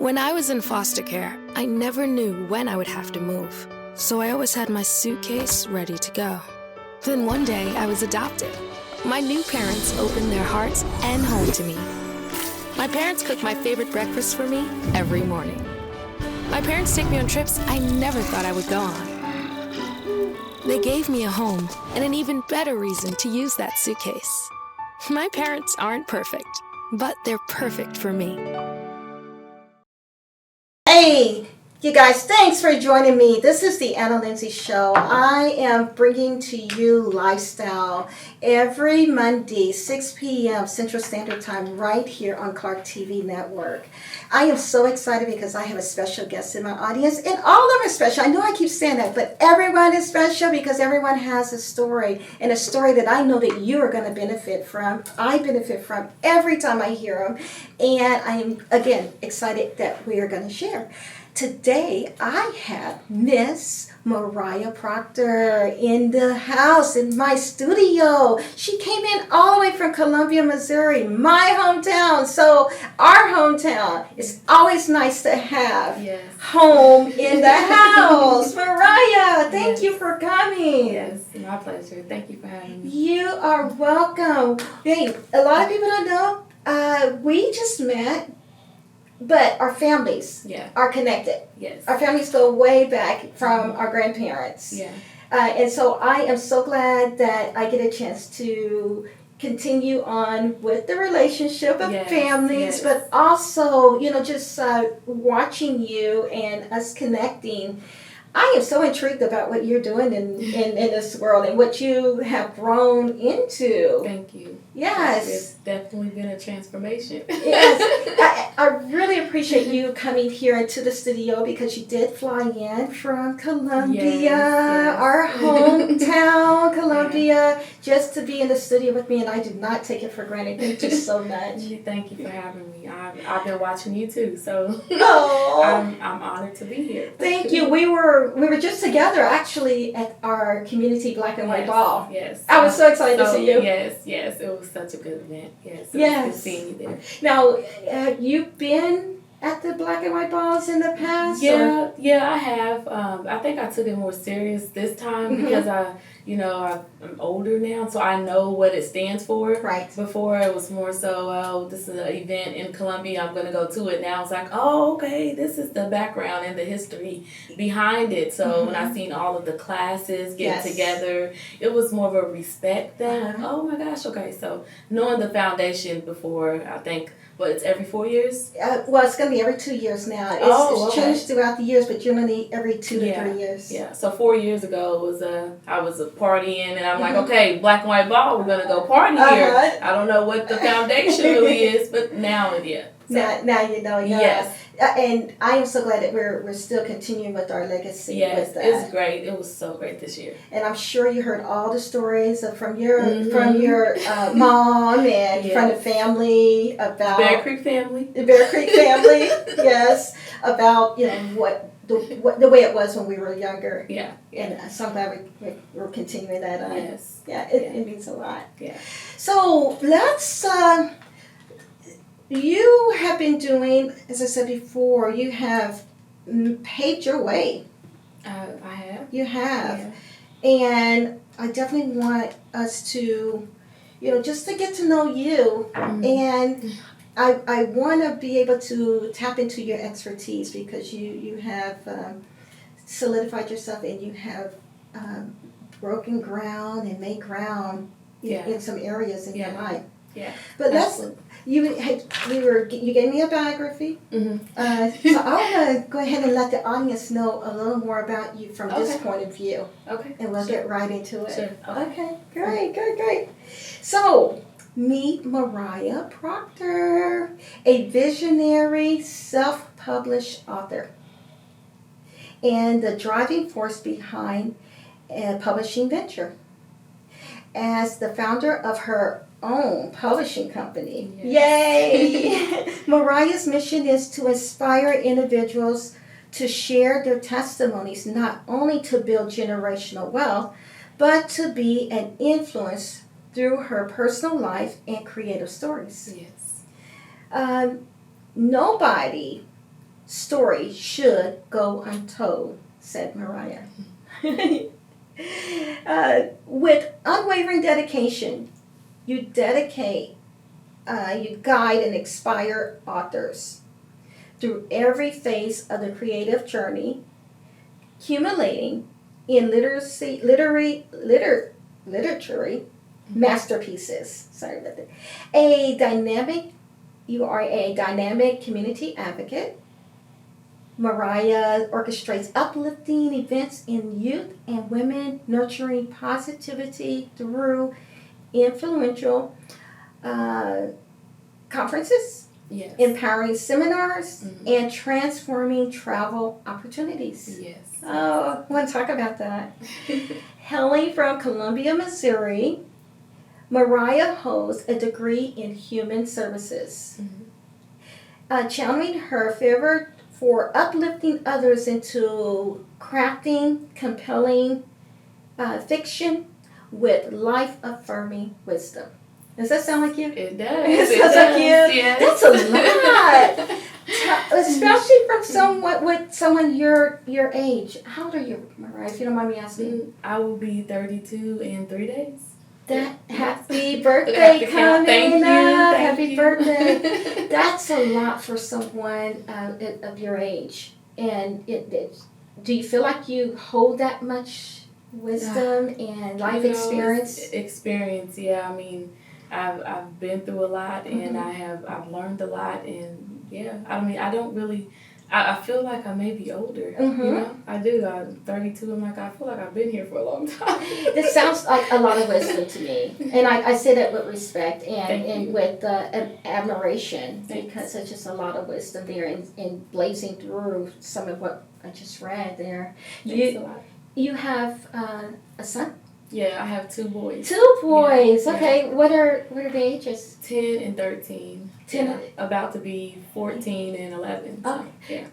When I was in foster care, I never knew when I would have to move, so I always had my suitcase ready to go. Then one day, I was adopted. My new parents opened their hearts and home to me. My parents cook my favorite breakfast for me every morning. My parents take me on trips I never thought I would go on. They gave me a home and an even better reason to use that suitcase. My parents aren't perfect, but they're perfect for me. Hey, you guys, thanks for joining me. This is the Linzie Show. I am bringing to you lifestyle every Monday, 6 p.m. Central Standard Time, right here on ClarkeTVNetwork. I am so excited because I have a special guest in my audience, and all of them are special. I know I keep saying that, but everyone is special because everyone has a story, and a story that I know that you are going to benefit from. I benefit from every time I hear them, and I am, again, excited that we are going to share. Today, I have Miss Moriah Proctor in the house, in my studio. She came in all the way from Columbia, Missouri, my hometown. So our hometown, it's always nice to have home in the house. Moriah, thank you for coming. Yes, my pleasure. Thank you for having me. You are welcome. Hey, a lot of people don't know, we just met. But our families are connected. Yes. Our families go way back from our grandparents. Yeah. And so I am so glad that I get a chance to continue on with the relationship of families, but also, just watching you and us connecting. I am so intrigued about what you're doing in this world and what you have grown into. Thank you. Yes. It's definitely been a transformation. Yes. I really appreciate you coming here into the studio because you did fly in from Columbia, our hometown, Columbia, just to be in the studio with me, and I do not take it for granted. Thank you so much. Thank you for having me. I've been watching you too, so I'm honored to be here. Thank you. We were just together actually at our community black and white ball. Yes. I was so excited to see you. Yes. It was such a good event. Yes. It was good seeing you there. Now, have you been at the black and white balls in the past? Yeah, I have. I think I took it more serious this time because I'm older now, so I know what it stands for. Right. Before it was more so, this is an event in Columbia, I'm going to go to it. Now it's like, oh, okay, this is the background and the history behind it. So when I seen all of the classes get together, it was more of a respect thing. Like, oh my gosh, okay. So knowing the foundation before, I think, it's every 4 years? Well, it's going to be every 2 years now. It's changed throughout the years, but generally every 2 to 3 years. Yeah, so 4 years ago I was partying, and I'm like, okay, black and white ball, we're going to go party here. I don't know what the foundation really is, but now it is. So, now you know. Yes. And I am so glad that we're still continuing with our legacy. Yes, it's great. It was so great this year. And I'm sure you heard all the stories from your mom and from the family about Bear Creek family. The Bear Creek family, yes, about what the way it was when we were younger. Yeah. And so I'm glad we're continuing that on. Yes. Yeah, it means a lot. Yeah. So let's. You have been doing, as I said before, you have paved your way. I have. You have. Yeah. And I definitely want us to, just to get to know you. And I want to be able to tap into your expertise because you have solidified yourself and you have broken ground and made ground in some areas in your life. Yeah. But you gave me a biography. So I want to go ahead and let the audience know a little more about you from this point of view. Okay. And we'll get right into it. Sure. Okay. Great. So, meet Moriah Proctor, a visionary self-published author and the driving force behind a publishing venture. As the founder of her own publishing company. Yay! Moriah's mission is to inspire individuals to share their testimonies, not only to build generational wealth, but to be an influence through her personal life and creative stories. Yes. Nobody story should go untold, said Moriah. With unwavering dedication, you guide and inspire authors through every phase of the creative journey, accumulating in literary masterpieces. Sorry about that. You are a dynamic community advocate. Moriah orchestrates uplifting events in youth and women, nurturing positivity through influential conferences, Yes. empowering seminars, and transforming travel opportunities. Yes. Oh, I want to talk about that. Hailing from Columbia, Missouri, Moriah holds a degree in human services. Channeling her fervor for uplifting others into crafting compelling fiction with life-affirming wisdom. Does that sound like you? It does. It sounds like you. Yes. That's a lot. Especially from someone your age. How old are you, Moriah, if you don't mind me asking? I will be 32 in 3 days. Happy birthday coming up. Happy you. birthday. That's a lot for someone of your age. And do you feel like you hold that much wisdom and life experience? Experience, yeah. I mean, I've been through a lot, and I've learned a lot, and yeah. I mean, I don't really. I feel like I may be older. You know, I do. I'm 32. I'm like, I feel like I've been here for a long time. This sounds like a lot of wisdom to me, and I say that with respect and with admiration, because there's just a lot of wisdom there, and blazing through some of what I just read there. Thanks a lot. You have a son? Yeah, I have 2 boys. 2 boys. Yeah. Okay, what are the ages? 10 and 13. 10. Yeah, about to be 14 and 11. So, yeah.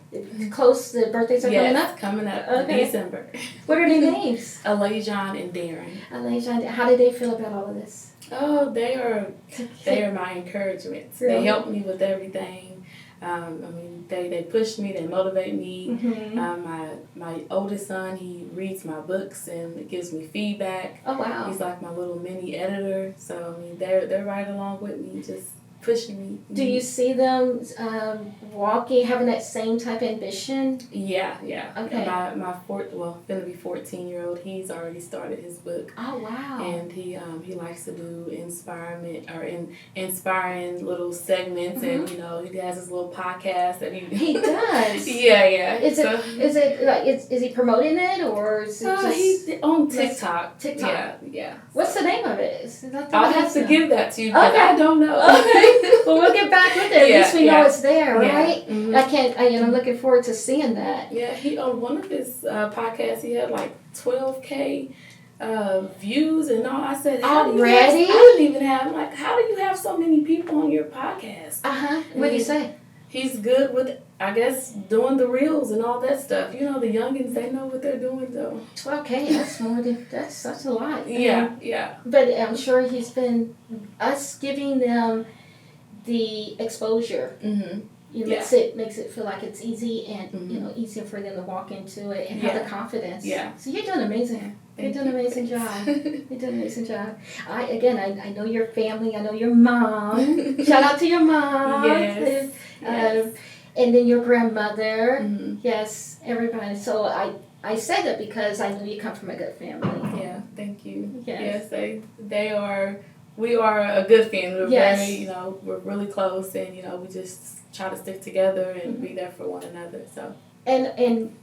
Close. The birthdays are coming up. Coming up. Okay. December. What are their names? Alajon and Darren. Elijah. How do they feel about all of this? Oh, they are my encouragement. Really? They help me with everything. I mean, they push me, they motivate me. My oldest son, he reads my books and gives me feedback. Oh, wow. He's like my little mini editor. So I mean, they're right along with me, just pushing me. Do you see them having that same type of ambition? Yeah. Okay. My gonna be 14-year-old. He's already started his book. Oh, wow. And he likes to do inspiring little segments, and he has his little podcast that He does. yeah. Is he promoting it, or is it just he's on TikTok? Yeah. What's the name of it? I'll have to give that to you because Okay. I don't know. Okay. Well, we'll get back with it. At least we know it's there, right? Yeah. I'm looking forward to seeing that. Yeah, he on one of his podcasts, he had like 12K views and all. I said, already? I didn't even have. I'm like, how do you have so many people on your podcast? What do you say? He's good with, I guess, doing the reels and all that stuff. You know, the youngins, they know what they're doing though. 12K, that's such a lot. Yeah. But I'm sure he's been us giving them the exposure. Makes it feel like it's easy and easier for them to walk into it and have the confidence. Yeah. So you're doing amazing. You're doing an amazing job. You're doing an amazing job. I know your family. I know your mom. Shout out to your mom. Yes. And then your grandmother. Yes, everybody. So I say that because I know you come from a good family. Yeah. Thank you. Yes. They are. We are a good family. We're very, we're really close, and we just try to stick together and be there for one another. So. And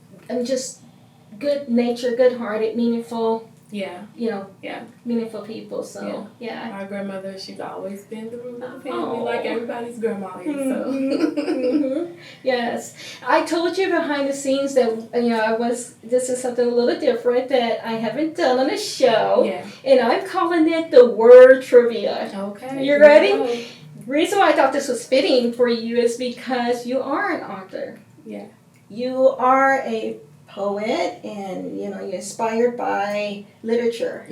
just good nature, good hearted, meaningful. Yeah. Meaningful people. So My grandmother, she's always been the root of the family, like everybody's grandma is. So. Yes, I told you behind the scenes that this is something a little different that I haven't done on the show. Yeah. And I'm calling it the word trivia. Okay. You ready? Reason why I thought this was fitting for you is because you are an author. Yeah. You are a poet, and you're inspired by literature.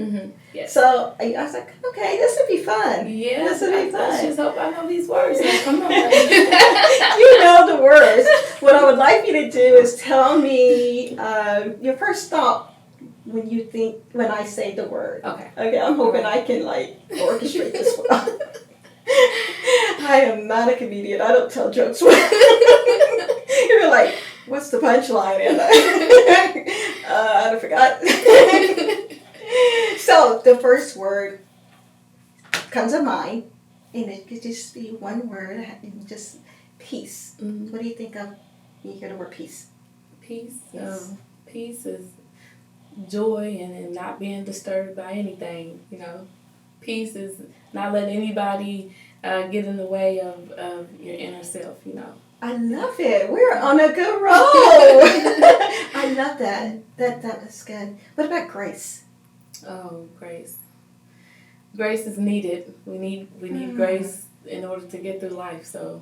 Yes. So I was like, okay, this would be fun. Yeah, this would be fun. I just hope I know these words. Now, come on. You know the words. What I would like you to do is tell me your first thought when I say the word. Okay. Okay, I'm hoping I can orchestrate this well. I am not a comedian. I don't tell jokes well. You're like, what's the punchline? And I forgot. So the first word comes to mind, and it could just be one word, just peace. What do you think of when you hear the word peace? Peace. Yes. Peace is joy and not being disturbed by anything. Peace is not letting anybody get in the way of your inner self. I love it. We're on a good roll. I love that. That was good. What about grace? Oh, grace. Grace is needed. We need grace in order to get through life. So,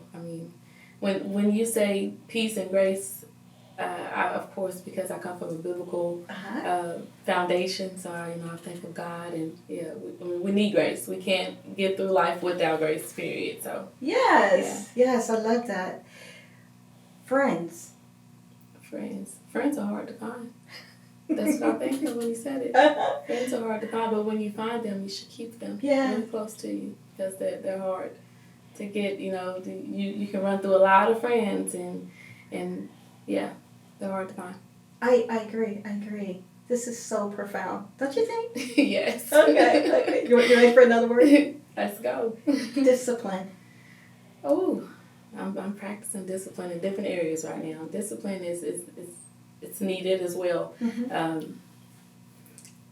when you say peace and grace, I, of course, because I come from a biblical foundation, so I think of God, and we need grace. We can't get through life without grace. Period. So. Yes, I love that. Friends are hard to find. That's what I think of when you said it. Friends are hard to find, but when you find them, you should keep them really close to you, because they're hard to get. You can run through a lot of friends, and they're hard to find. I agree. This is so profound, don't you think? Yes. Okay. You ready for another word? Let's go. Discipline. Oh, I'm practicing discipline in different areas right now. Discipline is it's needed as well.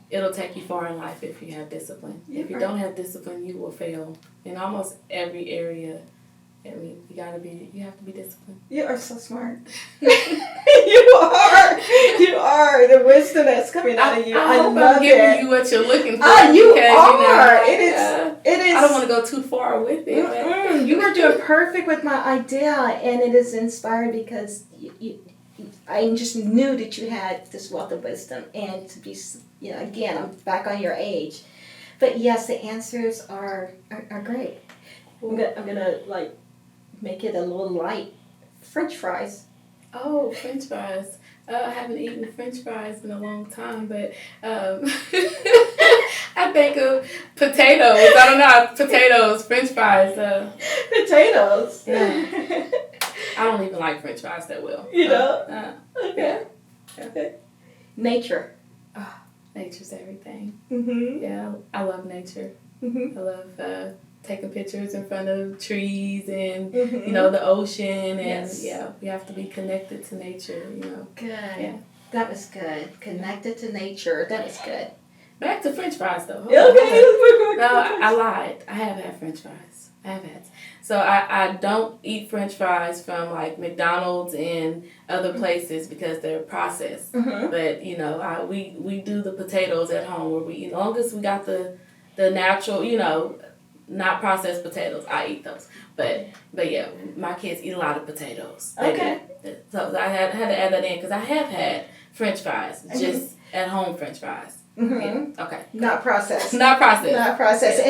It'll take you far in life if you have discipline. If you don't have discipline, you will fail in almost every area. You have to be disciplined. You are so smart. You are the wisdom that's coming out of you. I hope love I'm giving it. you what you're looking for. You because, are. It is. I don't want to go too far with it. You are doing perfect with my idea, and it is inspiring because I just knew that you had this wealth of wisdom, and to be, again, I'm back on your age, but yes, the answers are great. I'm gonna make it a little light. French fries. Oh, French fries. I haven't eaten French fries in a long time, but I think of potatoes. I don't know, potatoes, French fries. Potatoes. Yeah. I don't even like French fries that well. Okay. Yeah. Okay. Nature. Oh, nature's everything. Mm-hmm. Yeah, I love nature. Mm-hmm. I love taking pictures in front of trees and Mm-hmm. the ocean, and we have to be connected to nature. Good. Yeah. That was good. Connected to nature. That was good. Back to French fries though. Okay. No, I lied. I have had French fries. I have had. So I don't eat French fries from McDonald's and other places because they're processed. Mm-hmm. But we do the potatoes at home where as long as we got the natural, not processed potatoes, I eat those. But yeah, my kids eat a lot of potatoes. Okay. So I had to add that in because I have had French fries, just at home French fries. Mm-hmm. Yeah. Okay. Not processed. Not processed. Not processed. Yeah.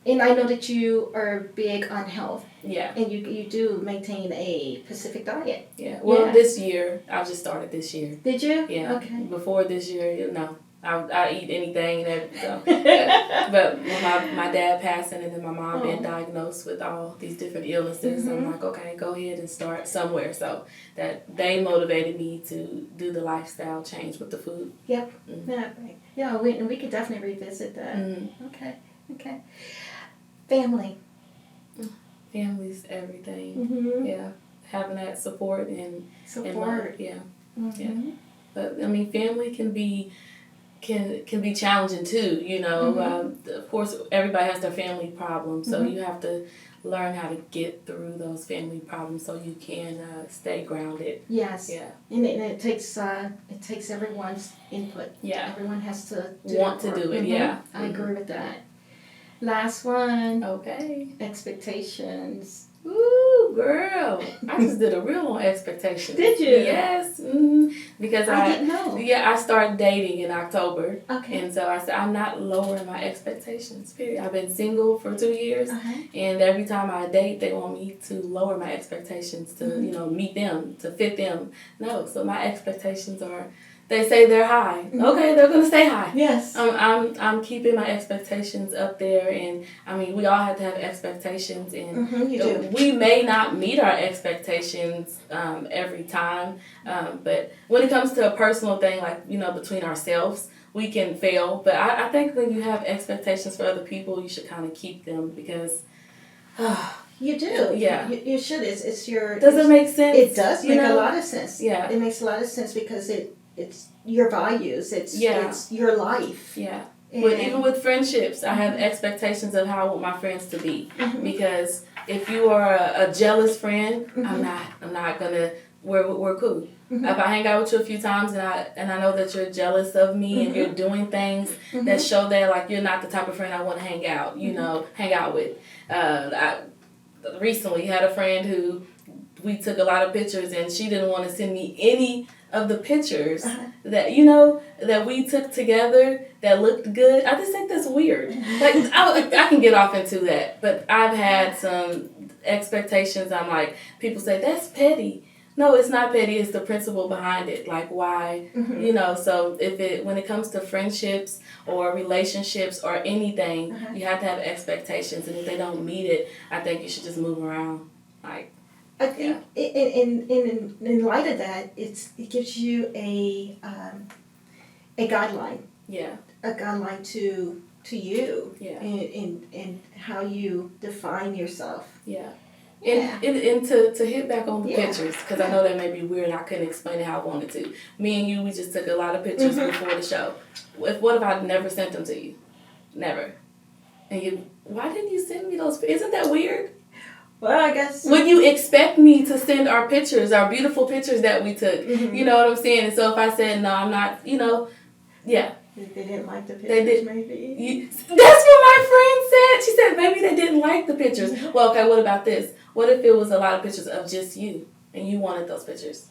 And I know that you are big on health. Yeah. And you do maintain a Pacific diet. Yeah. Well, this year, I just started this year. Did you? Yeah. Okay. Before this year, no. I eat anything and everything. So. But when my dad passing and then my mom being diagnosed with all these different illnesses, I'm like, okay, go ahead and start somewhere. So that they motivated me to do the lifestyle change with the food. Yep. Mm-hmm. Yeah, we could definitely revisit that. Mm-hmm. Okay. Family. Family's everything. Mm-hmm. Yeah. Having that support and love. Yeah. Mm-hmm. Yeah. But family can be challenging too. Mm-hmm. Of course, everybody has their family problems, so Mm-hmm. you have to learn how to get through those family problems so you can stay grounded. Yes. Yeah. And it takes everyone's input. Yeah. Everyone has to Want to do it. Mm-hmm. Yeah. I agree with that. Last one. Okay. Expectations. Woo! Oh, girl. I just did a real on expectations. Did you? Yes. Because I didn't know. Yeah, I started dating in October. Okay. And so I said, I'm not lowering my expectations, period. I've been single for 2 years. And every time I date, they want me to lower my expectations to, meet them, to fit them. No, so my expectations are, they say they're high. Okay, they're going to stay high. Yes. I'm keeping my expectations up there. And, I mean, we all have to have expectations. And You do. we may not meet our expectations every time. But when it comes to a personal thing, like, between ourselves, we can fail. But I think when you have expectations for other people, you should kind of keep them because... You do. Yeah. You should. It's your... Does it make sense? It does make a lot of sense. Yeah. It makes a lot of sense because it's your values. It's your life. Yeah. But even with friendships, I have expectations of how I want my friends to be. Because if you are a jealous friend, I'm not gonna... We're cool. If I hang out with you a few times and I know that you're jealous of me and you're doing things that show that like you're not the type of friend I want to hang out with. I recently had a friend who we took a lot of pictures and she didn't want to send me any of the pictures that we took together that looked good. I just think that's weird. Like I can get off into that, but I've had some expectations. I'm like, people say that's petty. No, it's not petty. It's the principle behind it. Like why, so when it comes to friendships or relationships or anything, you have to have expectations. And if they don't meet it, I think you should just move around. Like, I think in light of that, it gives you a guideline. Yeah. A guideline to you. Yeah. In how you define yourself. Yeah. And to hit back on the pictures, because I know that may be weird and I couldn't explain it how I wanted to. Me and you, we just took a lot of pictures before the show. What if I never sent them to you? Never. And why didn't you send me those? Isn't that weird? Well, I guess. Would you expect me to send our pictures, our beautiful pictures that we took? You know what I'm saying? And so if I said, no, I'm not, yeah. They didn't like the pictures, maybe? That's what my friend said. She said maybe they didn't like the pictures. Well, okay, what about this? What if it was a lot of pictures of just you and you wanted those pictures?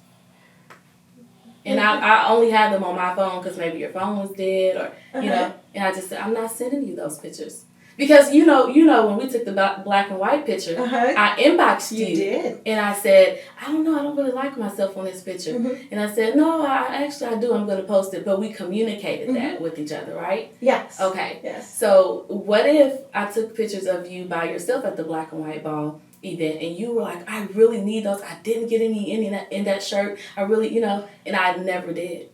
And I only had them on my phone because maybe your phone was dead or, and I just said, I'm not sending you those pictures. Because, when we took the black and white picture, I inboxed you. You did. And I said, I don't know, I don't really like myself on this picture. And I said, no, I do, I'm going to post it. But we communicated that with each other, right? Yes. Okay. Yes. So what if I took pictures of you by yourself at the black and white ball event and you were like, I really need those. I didn't get any in that shirt. I really, and I never did.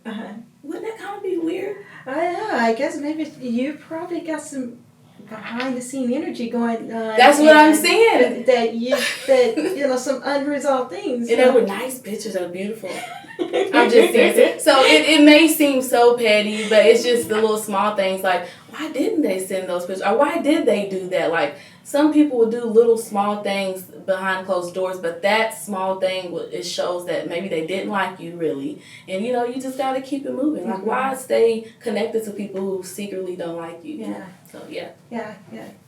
Wouldn't that kind of be weird? I guess maybe you probably got some behind the scene energy going on. That's what I'm saying. That some unresolved things. And they were nice pictures. They were beautiful. I'm just saying. So it may seem so petty, but it's just the little small things like, why didn't they send those pictures? Or why did they do that? Like, some people will do little small things behind closed doors, but that small thing, it shows that maybe they didn't like you really. And, you just got to keep it moving. Like, why stay connected to people who secretly don't like you? Yeah. So, yeah. Yeah.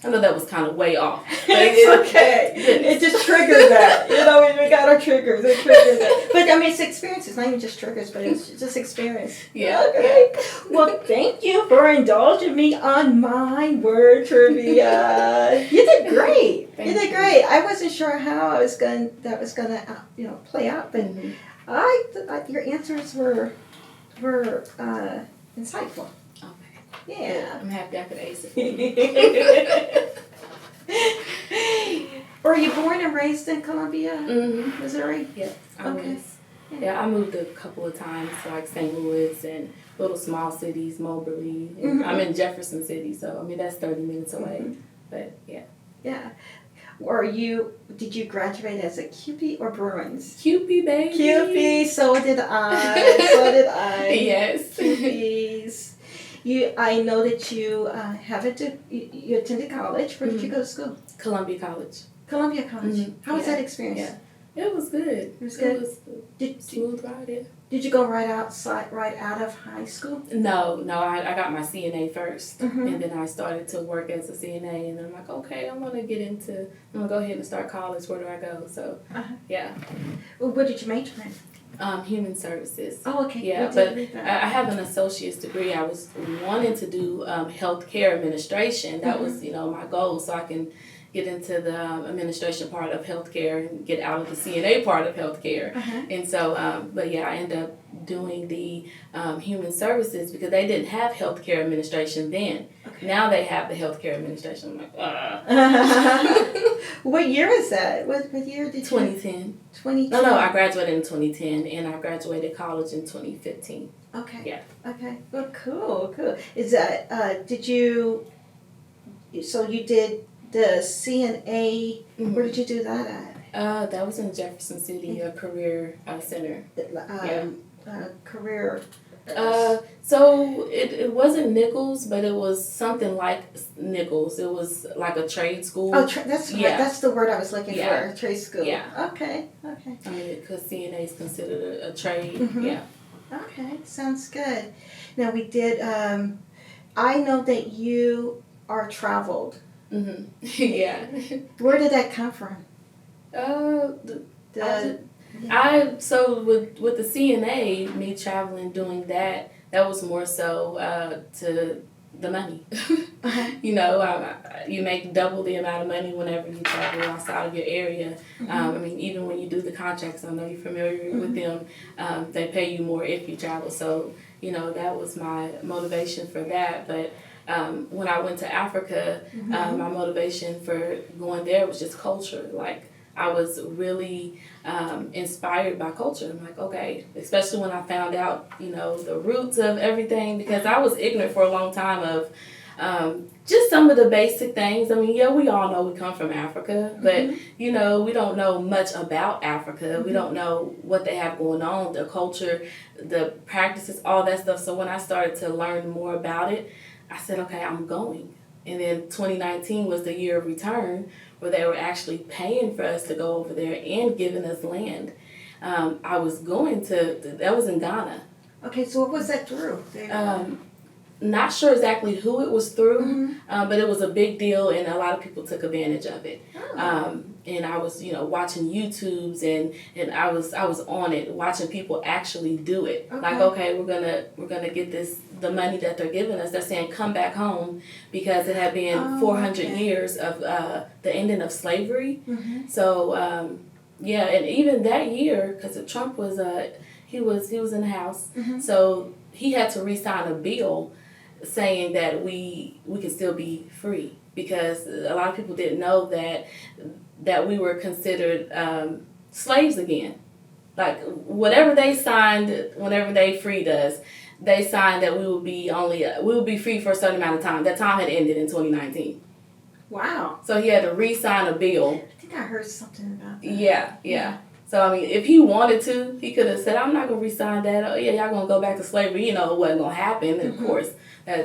I know that was kind of way off. But it's okay. It just triggered that. We got our triggers. It triggered that. But, it's experience. It's not even just triggers, but it's just experience. Yeah. Okay. Well, thank you for indulging me on my word trivia. You did great. You did great. I wasn't sure how that was gonna play out, but your answers were insightful. Yeah. I'm happy I could ace it. Were you born and raised in Columbia, Missouri? Yeah. Yeah, I moved a couple of times, like St. Louis and little small cities, Moberly. And I'm in Jefferson City, so that's 30 minutes away. But yeah. Yeah. Did you graduate as a CUPE or Bruins? CUPE, baby. CUPE, so did I. Yes. CUPEs. I know that you you attended college. Where did you go to school? Columbia College. Columbia College. How was that experience? Yeah. It was good. It was good. It was smooth ride. Yeah. Did you go right out of high school? No, I got my CNA 1st, Mm-hmm. and then I started to work as a CNA, and I'm like, okay, I'm gonna go ahead and start college. Where do I go? So, yeah. Well, what did you major in? Human services. Oh, okay. Yeah, but I have an associate's degree. I was wanting to do healthcare administration. That was, my goal, so I can get into the administration part of healthcare and get out of the CNA part of healthcare. And so, but yeah, I ended up doing the human services because they didn't have healthcare administration then. Okay. Now they have the healthcare administration. I'm like, What year was that? What year did you? 2010. 2010. No, I graduated in 2010, and I graduated college in 2015. Okay. Yeah. Okay. Well, cool. Is that did you? So you did the CNA. Mm-hmm. Where did you do that at? That was in Jefferson City, a career center. Career. So it wasn't Nichols, but it was something like Nichols. It was like a trade school. Oh, that's the word I was looking for. Trade school. Yeah. Okay. I mean, because CNA is considered a trade. Mm-hmm. Yeah. Okay, sounds good. Now we did. I know that you are traveled. Mm-hmm. Yeah. Where did that come from? So with the CNA, me traveling, doing that was more so to the money. You make double the amount of money whenever you travel outside of your area. Mm-hmm. I mean, even when you do the contracts, I know you're familiar with them. They pay you more if you travel. So that was my motivation for that. But when I went to Africa, my motivation for going there was just culture. Like, I was really inspired by culture. I'm like, okay, especially when I found out, the roots of everything, because I was ignorant for a long time of just some of the basic things. I mean, yeah, we all know we come from Africa, but, we don't know much about Africa. We don't know what they have going on, their culture, the practices, all that stuff. So when I started to learn more about it, I said, okay, I'm going. And then 2019 was the year of return, where they were actually paying for us to go over there and giving us land. I was going that was in Ghana. Okay, so what was that through? Not sure exactly who it was through, but it was a big deal, and a lot of people took advantage of it. Oh. And I was, watching YouTubes, and I was on it, watching people actually do it. Okay. Like, okay, we're gonna get the money that they're giving us. They're saying come back home, because it had been 400 years of the ending of slavery. So and even that year, because Trump was he was in the House, so he had to re-sign a bill saying that we can still be free, because a lot of people didn't know that we were considered slaves again. Like, whatever they signed, whenever they freed us, they signed that we would be free for a certain amount of time. That time had ended in 2019. Wow. So he had to re-sign a bill. I think I heard something about that. Yeah. So, I mean, if he wanted to, he could have said, I'm not going to re-sign that. Oh, yeah, y'all going to go back to slavery. It wasn't going to happen, of course.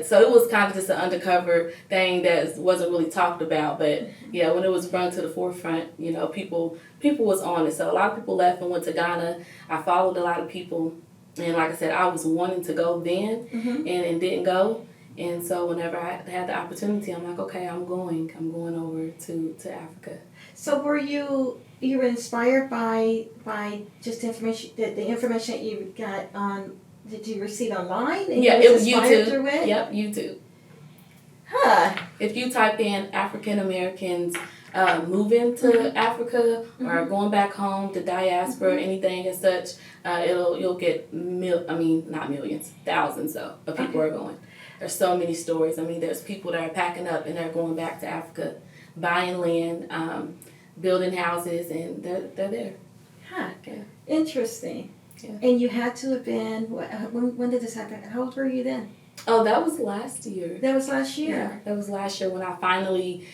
So it was kind of just an undercover thing that wasn't really talked about. But, yeah, when it was brought to the forefront, people was on it. So a lot of people left and went to Ghana. I followed a lot of people. And like I said, I was wanting to go then and didn't go. And so whenever I had the opportunity, I'm like, okay, I'm going over to Africa. So were you were inspired by just information, the information that you got on, did you receive online? And yeah, you it was YouTube. Through it? Yep, YouTube. Huh. If you type in African Americans moving to Africa or going back home, the diaspora, anything as such, you'll get not millions, thousands of people are going. There's so many stories. I mean, there's people that are packing up and they're going back to Africa, buying land, building houses, and they're there. Huh. Yeah. Interesting. Yeah. And you had to have been, when did this happen? How old were you then? Oh, that was last year. That was last year? Yeah, that was last year when I finally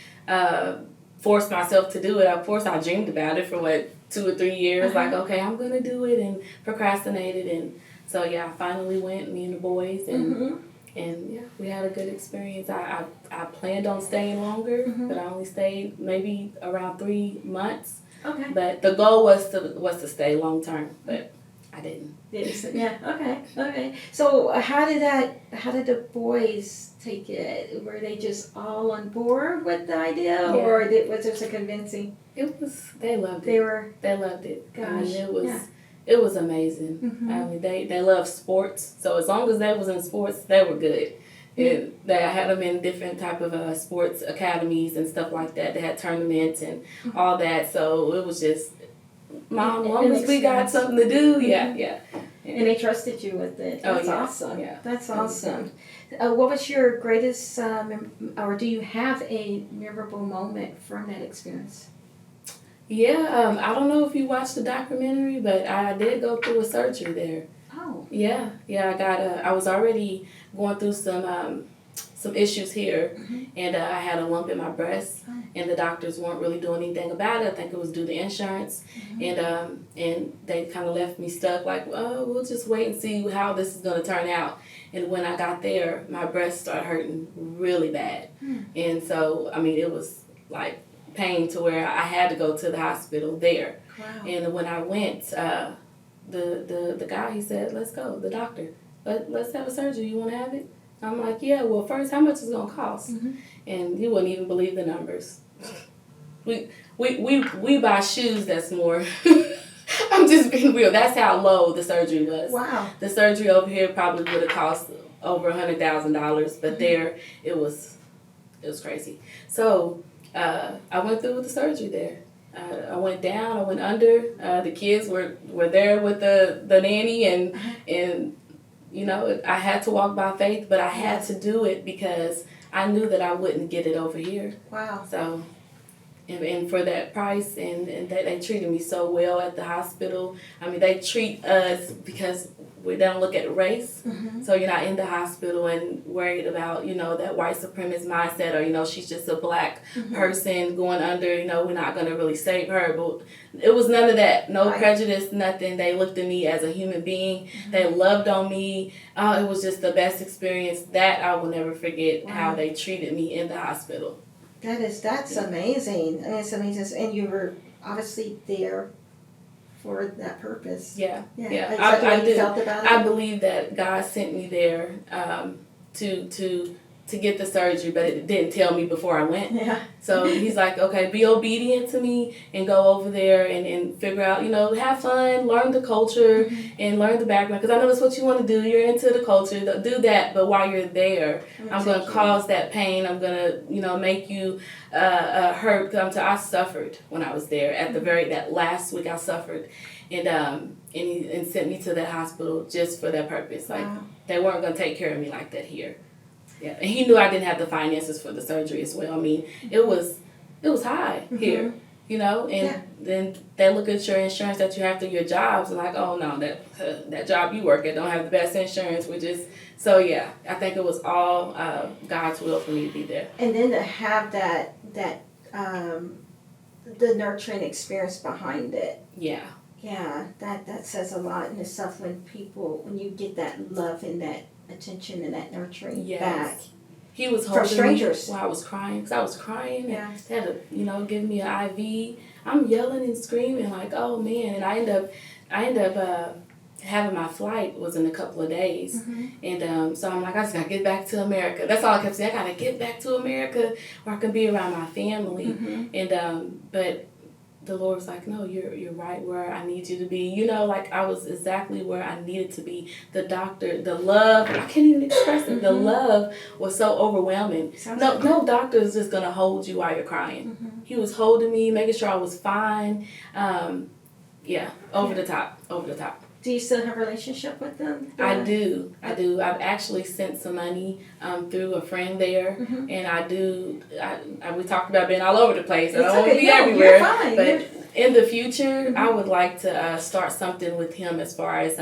forced myself to do it. Of course, I dreamed about it for 2 or 3 years. Like, okay, I'm going to do it, and procrastinated. And so, yeah, I finally went, me and the boys, and yeah, we had a good experience. I planned on staying longer, but I only stayed maybe around 3 months. Okay. But the goal was to stay long term, but I didn't. Yeah. Okay. So how did the boys take it? Were they just all on board with the idea, or was there some convincing? They loved it. They loved it. Gosh. I mean, it was amazing. Mm-hmm. I mean, they love sports, so as long as they was in sports, they were good. And I had them in different type of sports academies and stuff like that. They had tournaments and all that, so it was just, Mom, as long as we got something to do, yeah. And they trusted you with it. That's awesome. Yeah. That's awesome. What was your greatest, or do you have a memorable moment from that experience? Yeah, I don't know if you watched the documentary, but I did go through a surgery there. Oh. Yeah, I was already going through some issues here, and I had a lump in my breast, and the doctors weren't really doing anything about it. I think it was due to insurance, and they kind of left me stuck, like, oh, we'll just wait and see how this is going to turn out. And when I got there, my breast started hurting really bad, and so, I mean, it was like pain to where I had to go to the hospital there. Wow. And when I went, the guy, he said, let's go, the doctor, let's have a surgery, you want to have it? I'm like, yeah, well, first, how much is it going to cost? And you wouldn't even believe the numbers. We buy shoes that's more, I'm just being real, that's how low the surgery was. Wow. The surgery over here probably would have cost over $100,000, but there, it was crazy. So, I went through with the surgery there. I went down, I went under. The kids were there with the nanny, and you know, I had to walk by faith, but I had to do it because I knew that I wouldn't get it over here. Wow. So, and for that price, and that they treated me so well at the hospital. I mean, they treat us because we don't look at race. So you're not in the hospital and worried about, you know, that white supremacist mindset, or, you know, she's just a black person going under, you know, we're not going to really save her. But it was none of that. No prejudice, nothing. They looked at me as a human being. They loved on me. It was just the best experience that I will never forget, how they treated me in the hospital. That's amazing. I mean, it's amazing. And you were obviously there for that purpose. Yeah. I felt about it? I believe that God sent me there to get the surgery, but it didn't tell me before I went. Yeah. So he's like, okay, be obedient to me and go over there and figure out, you know, have fun, learn the culture and learn the background. Because I know that's what you want to do. You're into the culture. Do that. But while you're there, I'm going to cause that pain. I'm going to, you know, make you hurt. I suffered when I was there. At that last week, I suffered. And sent me to that hospital just for that purpose. Like, they weren't going to take care of me like that here. Yeah, and he knew I didn't have the finances for the surgery as well. I mean, it was high here, you know, and then they look at your insurance that you have through your jobs and like, oh no, that job you work at don't have the best insurance, so yeah, I think it was all God's will for me to be there. And then to have that the nurturing experience behind it. Yeah. Yeah, that says a lot in itself when you get that love and that attention and that nurturing back. He was holding strangers me while I was crying, because I was crying. Yeah. And they had to, you know, give me an IV. I'm yelling and screaming like, oh man! And I end up having my flight was in a couple of days, and so I'm like, I just gotta get back to America. That's all I kept saying. I gotta get back to America where I can be around my family. And but the Lord was like, no, you're right where I need you to be. You know, like I was exactly where I needed to be. The doctor, the love, I can't even express it. The love was so overwhelming. No doctor is just going to hold you while you're crying. He was holding me, making sure I was fine. Over the top. Do you still have a relationship with them? I do. I've actually sent some money through a friend there, and we talked about being all over the place. I don't want to be everywhere. You're fine. But in the future, I would like to start something with him as far as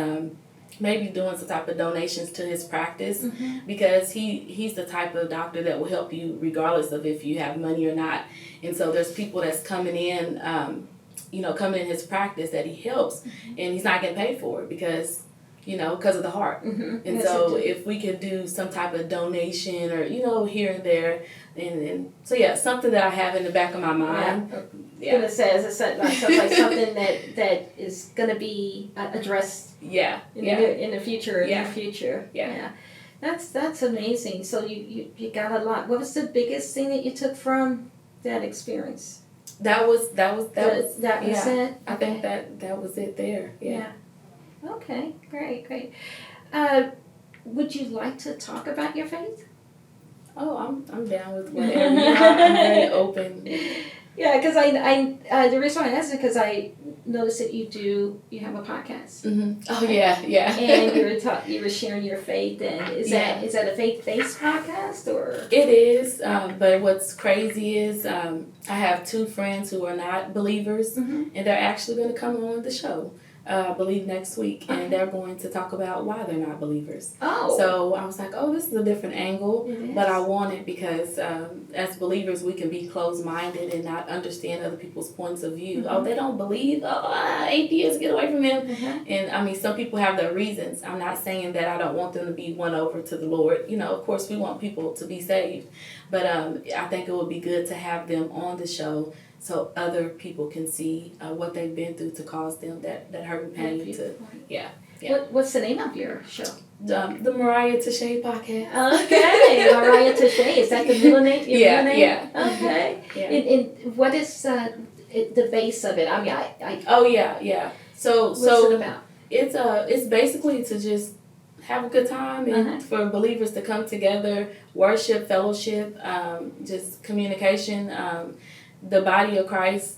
maybe doing some type of donations to his practice, because he's the type of doctor that will help you regardless of if you have money or not. And so there's people that's coming in his practice that he helps, and he's not getting paid for it because because of the heart. And Yes, so it do. if we could do some type of donation or, here and there, and so yeah, something that I have in the back of my mind. Yeah. Gonna say, as I said, like something that is gonna be addressed. Yeah. In the future. Yeah. In the future. Yeah. That's amazing. So you got a lot. What was the biggest thing that you took from that experience? That was it. I think that was it there. Yeah. Okay. Great. Would you like to talk about your faith? Oh, I'm down with whatever. I'm very open. Yeah, because I the reason why I asked is because I noticed that you have a podcast. Mm-hmm. Oh yeah. And you were sharing your faith, and is that a faith-based podcast or? It is, but what's crazy is I have 2 friends who are not believers, and they're actually going to come on the show. I believe next week, and they're going to talk about why they're not believers. Oh. So I was like, this is a different angle, but I want it because as believers, we can be closed-minded and not understand other people's points of view. Oh, they don't believe. Oh, atheists, get away from them. And I mean, some people have their reasons. I'm not saying that I don't want them to be won over to the Lord. Of course, we want people to be saved, but I think it would be good to have them on the show, so other people can see what they've been through to cause them that hurt and pain. What's the name of your show? The Moriah Proctor podcast. Okay, Moriah Proctor. Is that the middle name? Yeah. Okay. Yeah. And what is the base of it? I mean, So what's it about? It's basically to just have a good time and for believers to come together, worship, fellowship, just communication. The body of Christ,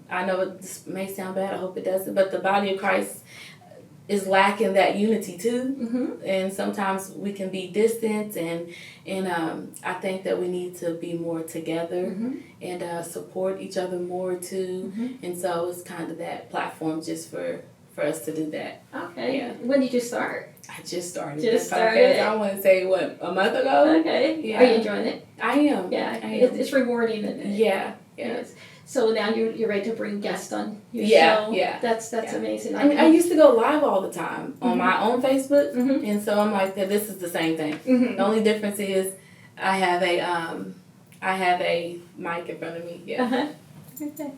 I know it may sound bad, I hope it doesn't, but the body of Christ is lacking that unity too. And sometimes we can be distant, and I think that we need to be more together and support each other more too. And so it's kind of that platform just for us to do that. Okay. Yeah. When did you start? I just started. I want to say, a month ago? Okay. Yeah. Are you enjoying it? I am. Yeah. I am. It's rewarding. Isn't it? Yeah. Yes. So now you're ready to bring guests on your show. Yeah. That's amazing. I used to go live all the time on my own Facebook, and so I'm like, this is the same thing. The only difference is I have a mic in front of me. Yeah. Okay.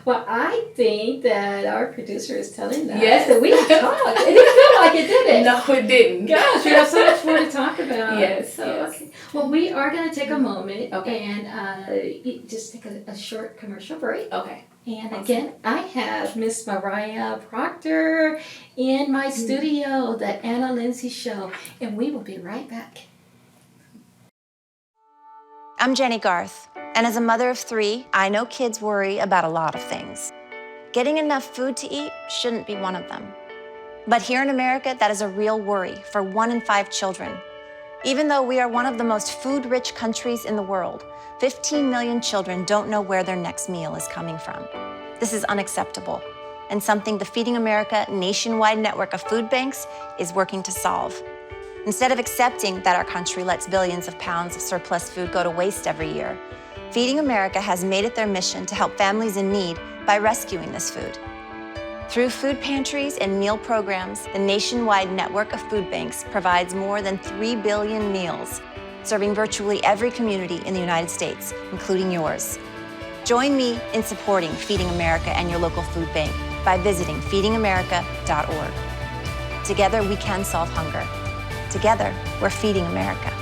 Well, I think that our producer is telling us Yes. that we have talked. It didn't feel like it, did it? No, it didn't. Gosh, we have so much more to talk about. Yes. Okay. Well, we are going to take a moment and just take a short commercial break. Okay. And again, I have Miss Moriah Proctor in my studio, the Anna Linzie Show, and we will be right back. I'm Jenny Garth, and as a mother of 3, I know kids worry about a lot of things. Getting enough food to eat shouldn't be one of them. But here in America, that is a real worry for 1 in 5 children. Even though we are one of the most food-rich countries in the world, 15 million children don't know where their next meal is coming from. This is unacceptable, and something the Feeding America nationwide network of food banks is working to solve. Instead of accepting that our country lets billions of pounds of surplus food go to waste every year, Feeding America has made it their mission to help families in need by rescuing this food. Through food pantries and meal programs, the nationwide network of food banks provides more than 3 billion meals, serving virtually every community in the United States, including yours. Join me in supporting Feeding America and your local food bank by visiting feedingamerica.org. Together, we can solve hunger. Together, we're feeding America.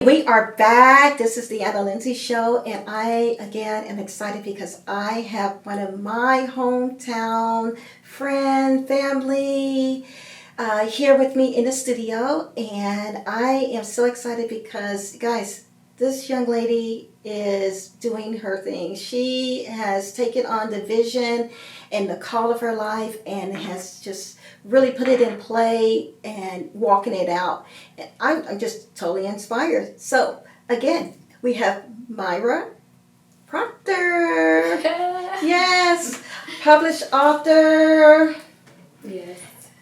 We are back. This is the Anna Linzie Show, and I, again, am excited because I have one of my hometown friend, family here with me in the studio, and I am so excited because, guys, this young lady is doing her thing. She has taken on the vision and the call of her life and has just really put it in play and walking it out. And I'm just totally inspired. So, again, we have Moriah Proctor. Yes, published author. Yes.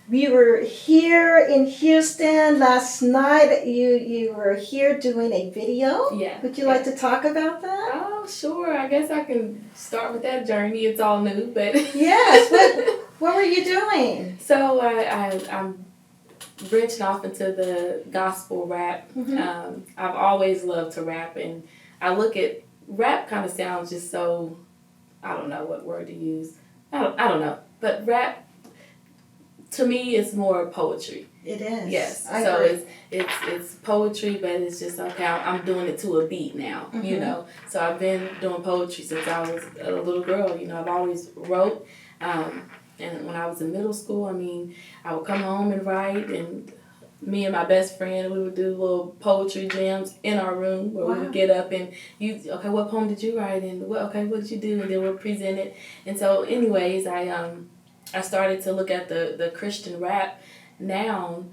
We were here in Houston last night. You were here doing a video. Yeah. Would you like to talk about that? Oh, sure. I guess I can start with that journey. It's all new, but Yes. What were you doing? So I'm branching off into the gospel rap. Mm-hmm. I've always loved to rap, and I look at rap kind of sounds just so, I don't know what word to use. I don't know, but rap to me is more poetry. It is. Yes. I So agree. it's poetry, but it's just okay. I'm doing it to a beat now. Mm-hmm. You know. So I've been doing poetry since I was a little girl. You know, I've always wrote. And when I was in middle school, I mean, I would come home and write, and me and my best friend, we would do little poetry jams in our room where we would get up and okay, what poem did you write? And what did you do? And then we'll present it. And so anyways, I started to look at the Christian rap now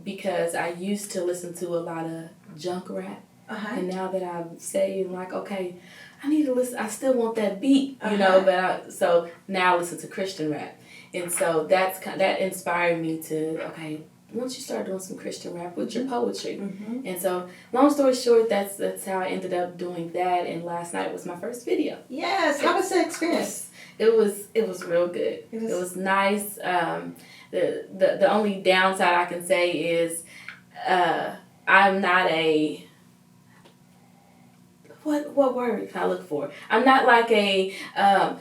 because I used to listen to a lot of junk rap. And now that I'm saying, like, okay, I need to listen, I still want that beat, you know, but so now I listen to Christian rap. And so that inspired me to, okay, once you start doing some Christian rap with your poetry. And so, long story short, that's how I ended up doing that. And last night was my first video. Yes. How was the experience? It was real good. It was nice. The only downside I can say is I'm not a what word can I look for? I'm not like a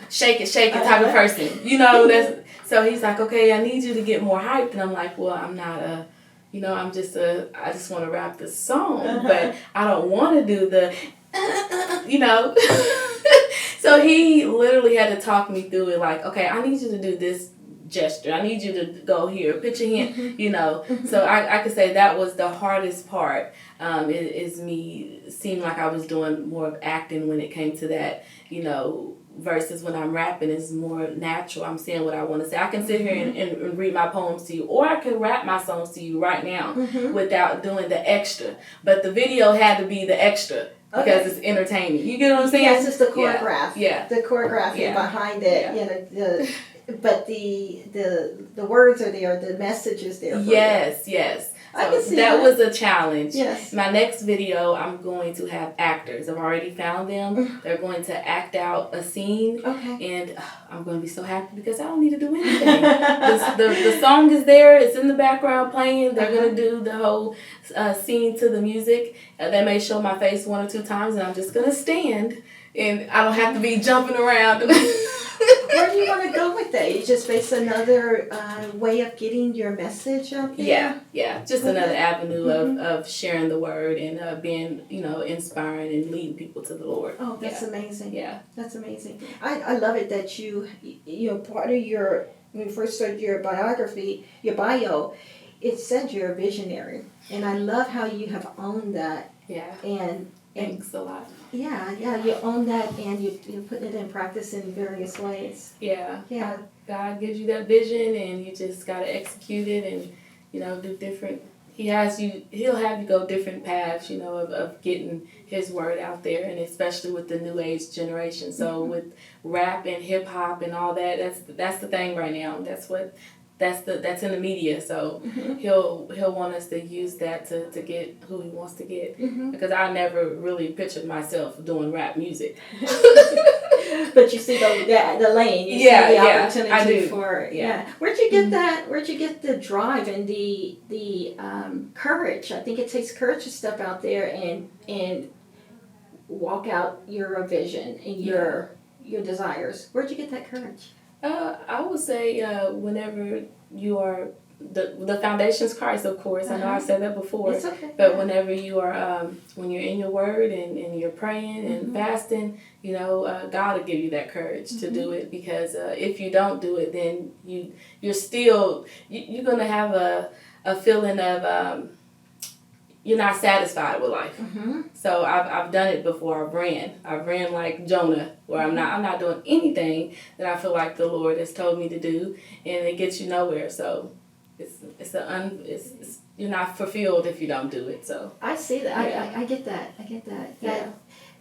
shake it type of person. You know, so he's like, okay, I need you to get more hyped, and I'm like, well, I'm not a, you know, I just want to rap this song, but I don't want to do the, you know. So he literally had to talk me through it, like, okay, I need you to do this gesture. I need you to go here, put your hand, you know. So I could say that was the hardest part, is me seeing like I was doing more of acting when it came to that, you know, versus when I'm rapping is more natural. I'm saying what I want to say. I can sit here and read my poems to you, or I can rap my songs to you right now without doing the extra. But the video had to be the extra. Because it's entertaining. You get what I'm saying? Yes, it's the choreograph. Yeah. The choreography behind it. You know, but the words are there, the message is there. Yes. I So can see that was a challenge. Yes. My next video, I'm going to have actors. I've already found them. They're going to act out a scene. Okay. And I'm going to be so happy because I don't need to do anything. the song is there. It's in the background playing. They're going to do the whole scene to the music. They may show my face 1 or 2 times, and I'm just going to stand. And I don't have to be jumping around. Where do you want to go with that? You just face another way of getting your message out there? Yeah. Just another avenue of sharing the word and being, you know, inspiring and leading people to the Lord. Oh, that's amazing. Yeah. That's amazing. I love it that you know, part of your, when you first started your biography, your bio, it said you're a visionary. And I love how you have owned that. Yeah. And Thanks a lot. Yeah, you own that and you put it in practice in various ways. Yeah. Yeah. God gives you that vision and you just got to execute it and, you know, do different. He'll have you go different paths, you know, of getting his word out there, and especially with the new age generation. So with rap and hip hop and all that, that's the thing right now. That's in the media, so he'll want us to use that to get who he wants to get. Because I never really pictured myself doing rap music. But you see the lane, you see the opportunity I do. for it. Yeah. Where'd you get that? Where'd you get the drive and the courage? I think it takes courage to step out there and walk out your vision and your desires. Where'd you get that courage? I would say whenever you are the foundation's Christ, of course. I know I've said that before. It's okay. But whenever you are when you're in your word and you're praying and fasting, you know, God will give you that courage to do it, because if you don't do it, then you're still you're gonna have a feeling of you're not satisfied with life. Mm-hmm. So I've done it before. I've ran like Jonah, where I'm not doing anything that I feel like the Lord has told me to do, and it gets you nowhere. So it's you're not fulfilled if you don't do it. So I see that. Yeah. I get that. Yeah.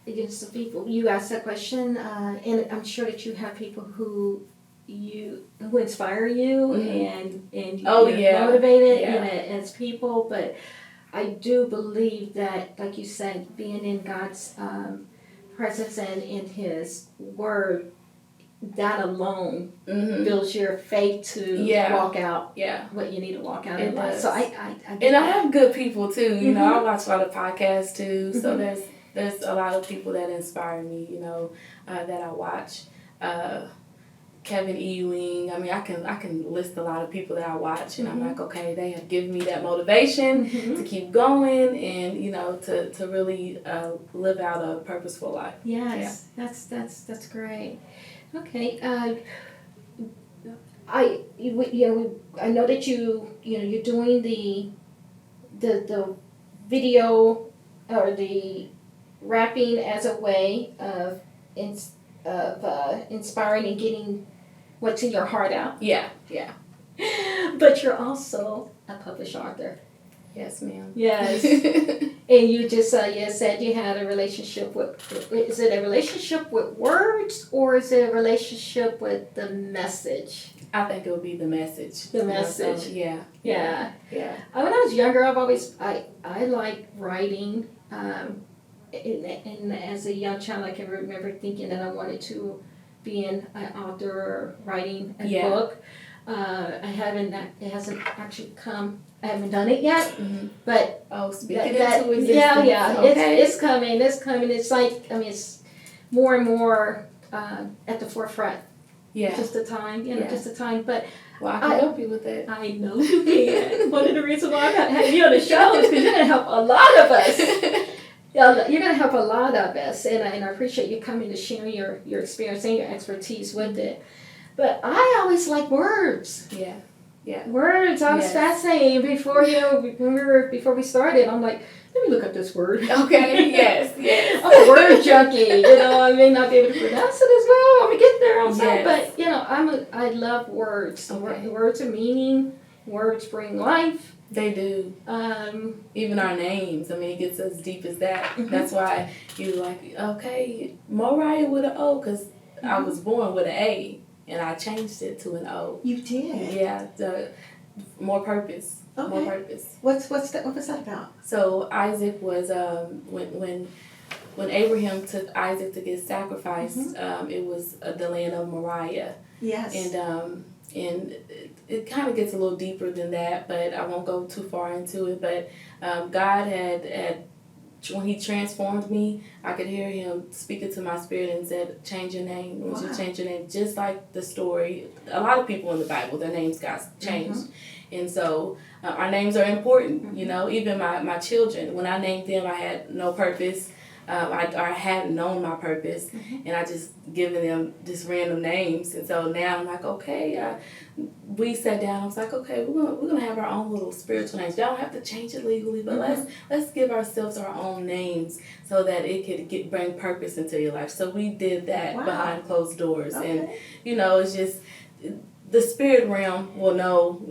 Against the people, you asked that question, and I'm sure that you have people who inspire you and you're motivated as people, but I do believe that, like you said, being in God's presence and in His Word, that alone builds your faith to walk out what you need to walk out in life. So I have good people too. You know, I watch a lot of podcasts too. So there's a lot of people that inspire me. You know, that I watch. Kevin Ewing. I mean, I can list a lot of people that I watch, and I'm like, okay, they have given me that motivation to keep going, and you know, to really live out a purposeful life. Yes, that's great. Okay, I know that you're doing the video or the rapping as a way of inspiring and getting what's in your heart out. Yeah. But you're also a published author. Yes, ma'am. Yes. And you just said you had a relationship with. Is it a relationship with words, or is it a relationship with the message? I think it would be the message. The message. So, yeah. When I was younger, I liked writing. And as a young child, I can remember thinking that I wanted to be an author or writing a book. It hasn't actually come. I haven't done it yet, but speaking into existence. Okay. It's coming. It's like, I mean, it's more and more at the forefront. Yeah, just the time, just the time. But well, I can help you with that. I know you can. One of the reasons why I'm having you on the show is because you're gonna help a lot of us. You're going to help a lot of us, and I appreciate you coming to share your experience and your expertise with it. But I always like words. Yeah. Words. I was fascinated before we started. I'm like, let me look up this word. Okay. Yes. I'm a word junkie. I may not be able to pronounce it as well. I'm gonna get there on time. But I love words. Okay. Words are meaning. Words bring life. They do. Even our names. I mean, it gets as deep as that. That's why you like, okay, Moriah with an O, because I was born with an A, and I changed it to an O. You did? Yeah. More purpose. Okay. More purpose. What was that about? So Isaac was when Abraham took Isaac to get sacrificed. It was the land of Moriah. Yes. And it kind of gets a little deeper than that, but I won't go too far into it. But God had when He transformed me, I could hear Him speaking to my spirit and said, "Change your name." Wow. You change your name, just like the story. A lot of people in the Bible, their names got changed, and so our names are important. Even my children. When I named them, I had no purpose. I hadn't known my purpose, and I just given them just random names. And so now I'm like, okay, we sat down. I was like, okay, we're gonna have our own little spiritual names. Y'all don't have to change it legally, but let's give ourselves our own names so that it could bring purpose into your life. So we did that behind closed doors, and it's just the spirit realm will know.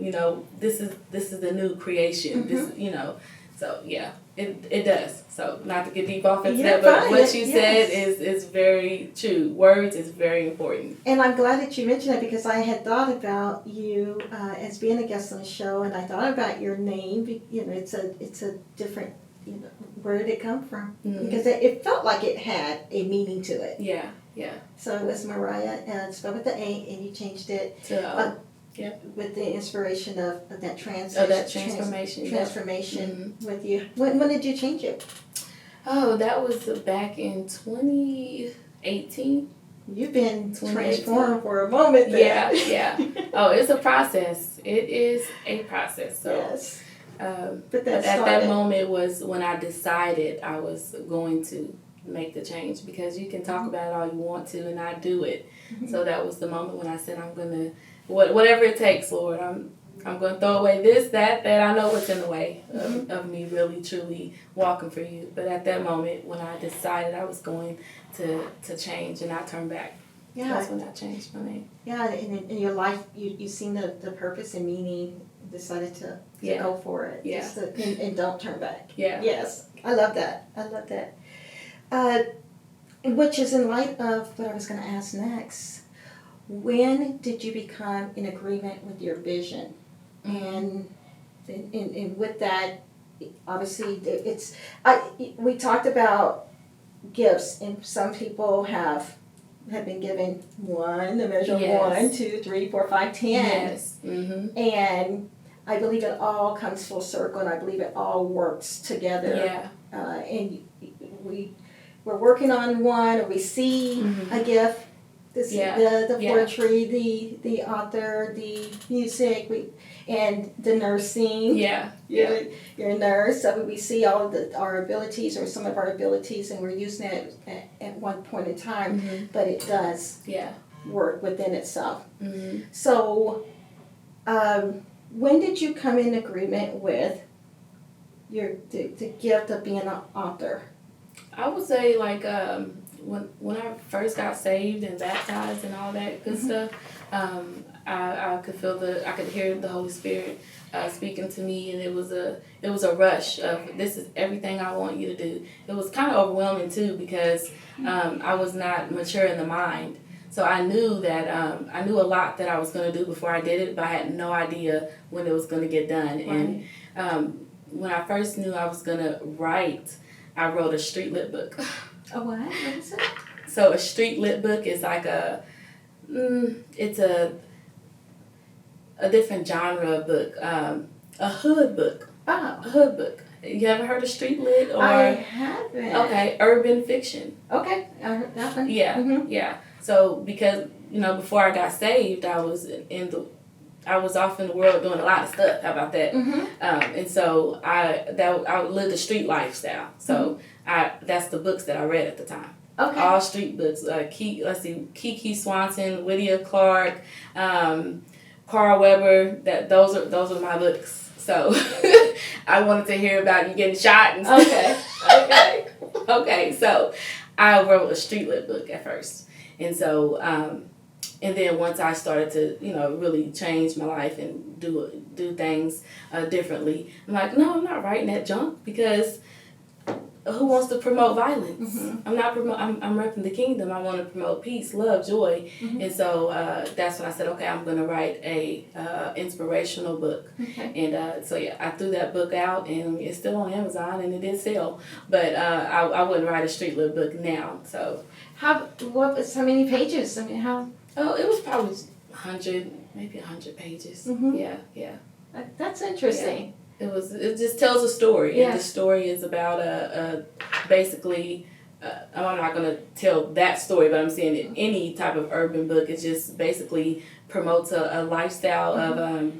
This is the new creation. This So yeah, it does. So not to get deep off into that, but what you said is very true. Words is very important. And I'm glad that you mentioned that, because I had thought about you as being a guest on the show, and I thought about your name. It's a different. Where did it come from? Because it felt like it had a meaning to it. Yeah. So it was Moriah, spelled with the A, and you changed it to. With the inspiration of that transformation with you. When did you change it? Oh, that was back in 2018. You've been transformed for a moment there. Yeah. Oh, it's a process. It is a process. So, yes. But at that moment was when I decided I was going to make the change, because you can talk about it all you want to and not do it. So that was the moment when I said, I'm going to, whatever it takes, Lord, I'm going to throw away this, that I know what's in the way of me really, truly walking for you. But at that moment, when I decided I was going to change and not turn back, that's when I changed my name. Yeah, in your life, you've seen the purpose and meaning, decided to go for it. Yeah. Just and don't turn back. Yeah. Yes, I love that. Which is in light of what I was going to ask next. When did you become in agreement with your vision? And with that, obviously, we talked about gifts, and some people have been given the measure of 1, 2, 3, 4, 5, 10. Yes. Mm-hmm. And I believe it all comes full circle, and I believe it all works together. Yeah. And we're working on one, or we see a gift. The poetry, the author, the music, and the nursing. Yeah. You're a nurse, so we see all of our abilities, or some of our abilities, and we're using it at one point in time, but it does work within itself. Mm-hmm. So, when did you come in agreement with the gift of being an author? I would say when I first got saved and baptized and all that good stuff, I could hear the Holy Spirit speaking to me, and it was a rush of, this is everything I want you to do. It was kind of overwhelming too, because I was not mature in the mind. So I knew that I knew a lot that I was going to do before I did it, but I had no idea when it was going to get done. Right. And when I first knew I was going to write, I wrote a street lit book. A what? What is it? So a street lit book is like it's a different genre of book, a hood book. Oh. A hood book. You ever heard of street lit? Or I haven't. Okay, urban fiction. Okay, I heard that one. Yeah, yeah. So because before I got saved, I was off in the world doing a lot of stuff. How about that? Mm-hmm. And so I lived a street lifestyle. So that's the books that I read at the time. Okay. All street books. Kiki Swanson, Whittier Clarke, Carl Weber. Those are my books. So I wanted to hear about you getting shot and stuff. Okay. So I wrote a street lit book at first, and so and then once I started to really change my life and do things differently, I'm like, no, I'm not writing that junk, because who wants to promote violence? Mm-hmm. I'm repping the kingdom. I want to promote peace, love, joy. Mm-hmm. And so that's when I said, okay, I'm going to write a inspirational book. Okay. And so I threw that book out, and it's still on Amazon, and it did sell. But I wouldn't write a street lit book now. So how many pages? I mean, how? Oh, it was probably 100 pages. Mm-hmm. Yeah. That's interesting. Yeah. It just tells a story. Yeah. And the story is about basically, I'm not going to tell that story, but I'm saying that any type of urban book, it just basically promotes a lifestyle of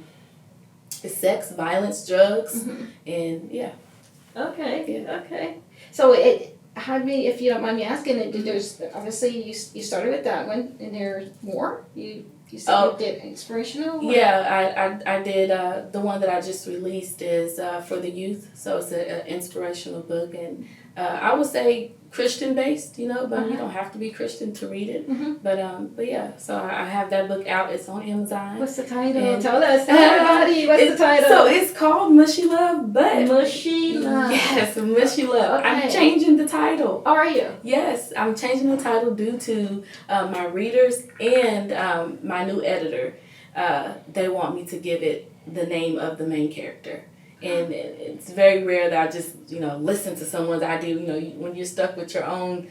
sex, violence, drugs, and Okay. So if you don't mind me asking, there's obviously you started with that one, and there's more. You said you did inspirational? Or? Yeah, I did. The one that I just released is for the youth, so it's an inspirational book, and I would say Christian based, but you don't have to be Christian to read it. Mm-hmm. But yeah, so I have that book out. It's on Amazon. What's the title? And tell us, everybody. What's the title? So it's called Mushy Love, but Mushy Love. Yes, Mushy Love. Okay. I'm changing the title. Oh, are you? Yes, I'm changing the title due to my readers and my new editor. They want me to give it the name of the main character. And it's very rare that I just, listen to someone's idea. When you're stuck with your own,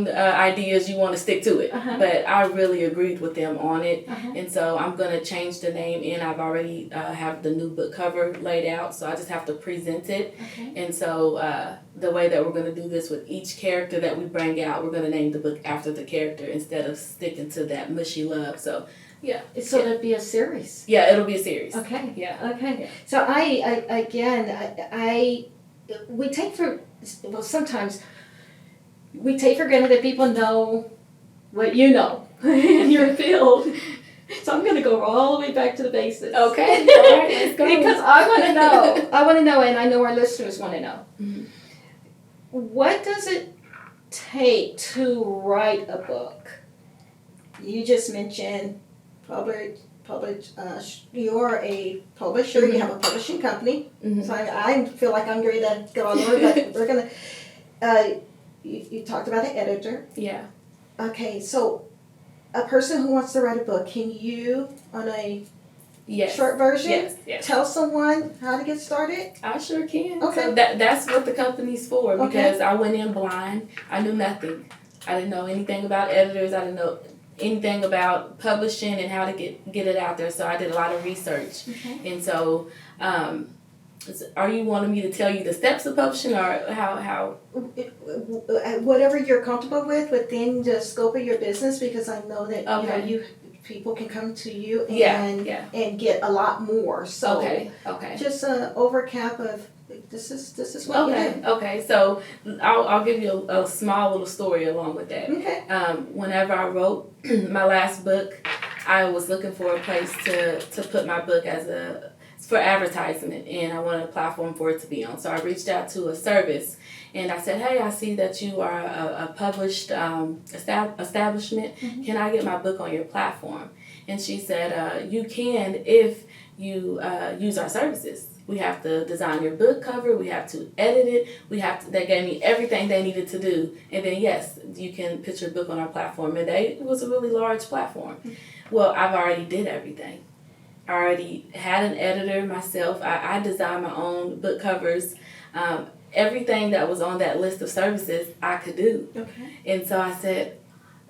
ideas, you want to stick to it. Uh-huh. But I really agreed with them on it. Uh-huh. And so I'm going to change the name, and I've already have the new book cover laid out. So I just have to present it. Okay. And so the way that we're going to do this with each character that we bring out, we're going to name the book after the character instead of sticking to that mushy love. So yeah. So it'll be a series. Yeah, it'll be a series. Okay. Yeah. Okay. Yeah. So we take sometimes we take for granted that people know what you know in your field. So I'm going to go all the way back to the basics. Okay, all right, let's go. Because I want to know. I want to know, and I know our listeners want to know. Mm-hmm. What does it take to write a book? You just mentioned you're a publisher. Mm-hmm. You have a publishing company. Mm-hmm. So I feel like I'm ready to get all over, but we're going to... You talked about an editor. Yeah. Okay, so a person who wants to write a book, can you, on a short version, tell someone how to get started? I sure can. Okay. So that's what the company's for, because I went in blind. I knew nothing. I didn't know anything about editors. I didn't know anything about publishing and how to get it out there. So I did a lot of research. Okay. And so, are you wanting me to tell you the steps of publishing, or how? Whatever you're comfortable with within the scope of your business, because I know that people can come to you and get a lot more. So just an overcap of this is what you do. Okay. So I'll give you a small little story along with that. Okay. Whenever I wrote my last book, I was looking for a place to put my book for advertisement, and I wanted a platform for it to be on. So I reached out to a service, and I said, "Hey, I see that you are a published establishment. Mm-hmm. Can I get my book on your platform?" And she said, "You can if you use our services. We have to design your book cover. We have to edit it. They gave me everything they needed to do, and then yes, you can put your book on our platform." And it was a really large platform. Mm-hmm. Well, I've already did everything. I already had an editor myself. I designed my own book covers. Everything that was on that list of services, I could do. Okay. And so I said,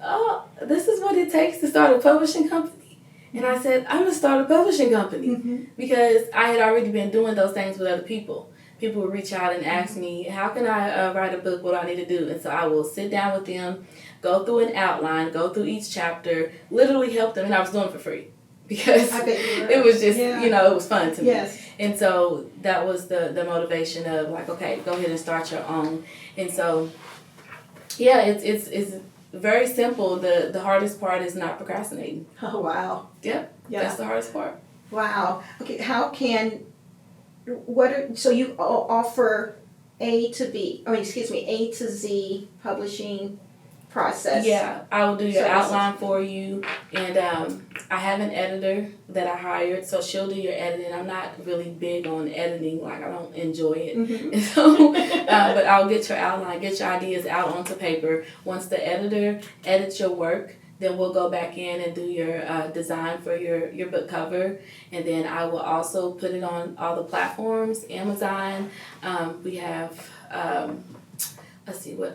"Oh, this is what it takes to start a publishing company." And I said, "I'm going to start a publishing company," because I had already been doing those things with other people. People would reach out and ask me, "How can I write a book? What do I need to do?" And so I will sit down with them, go through an outline, go through each chapter, literally help them, and I was doing it for free. Because it was just, it was fun to me. Yes. And so that was the motivation of like, okay, go ahead and start your own. And so, it's very simple. The hardest part is not procrastinating. Oh, wow. Yep. Yeah. That's the hardest part. Wow. Okay, so you offer A to Z publishing process. Yeah, I will do your outline for you, and I have an editor that I hired, so she'll do your editing. I'm not really big on editing, like I don't enjoy it. Mm-hmm. So, but I'll get your outline, get your ideas out onto paper. Once the editor edits your work, then we'll go back in and do your design for your book cover, and then I will also put it on all the platforms, Amazon. We have.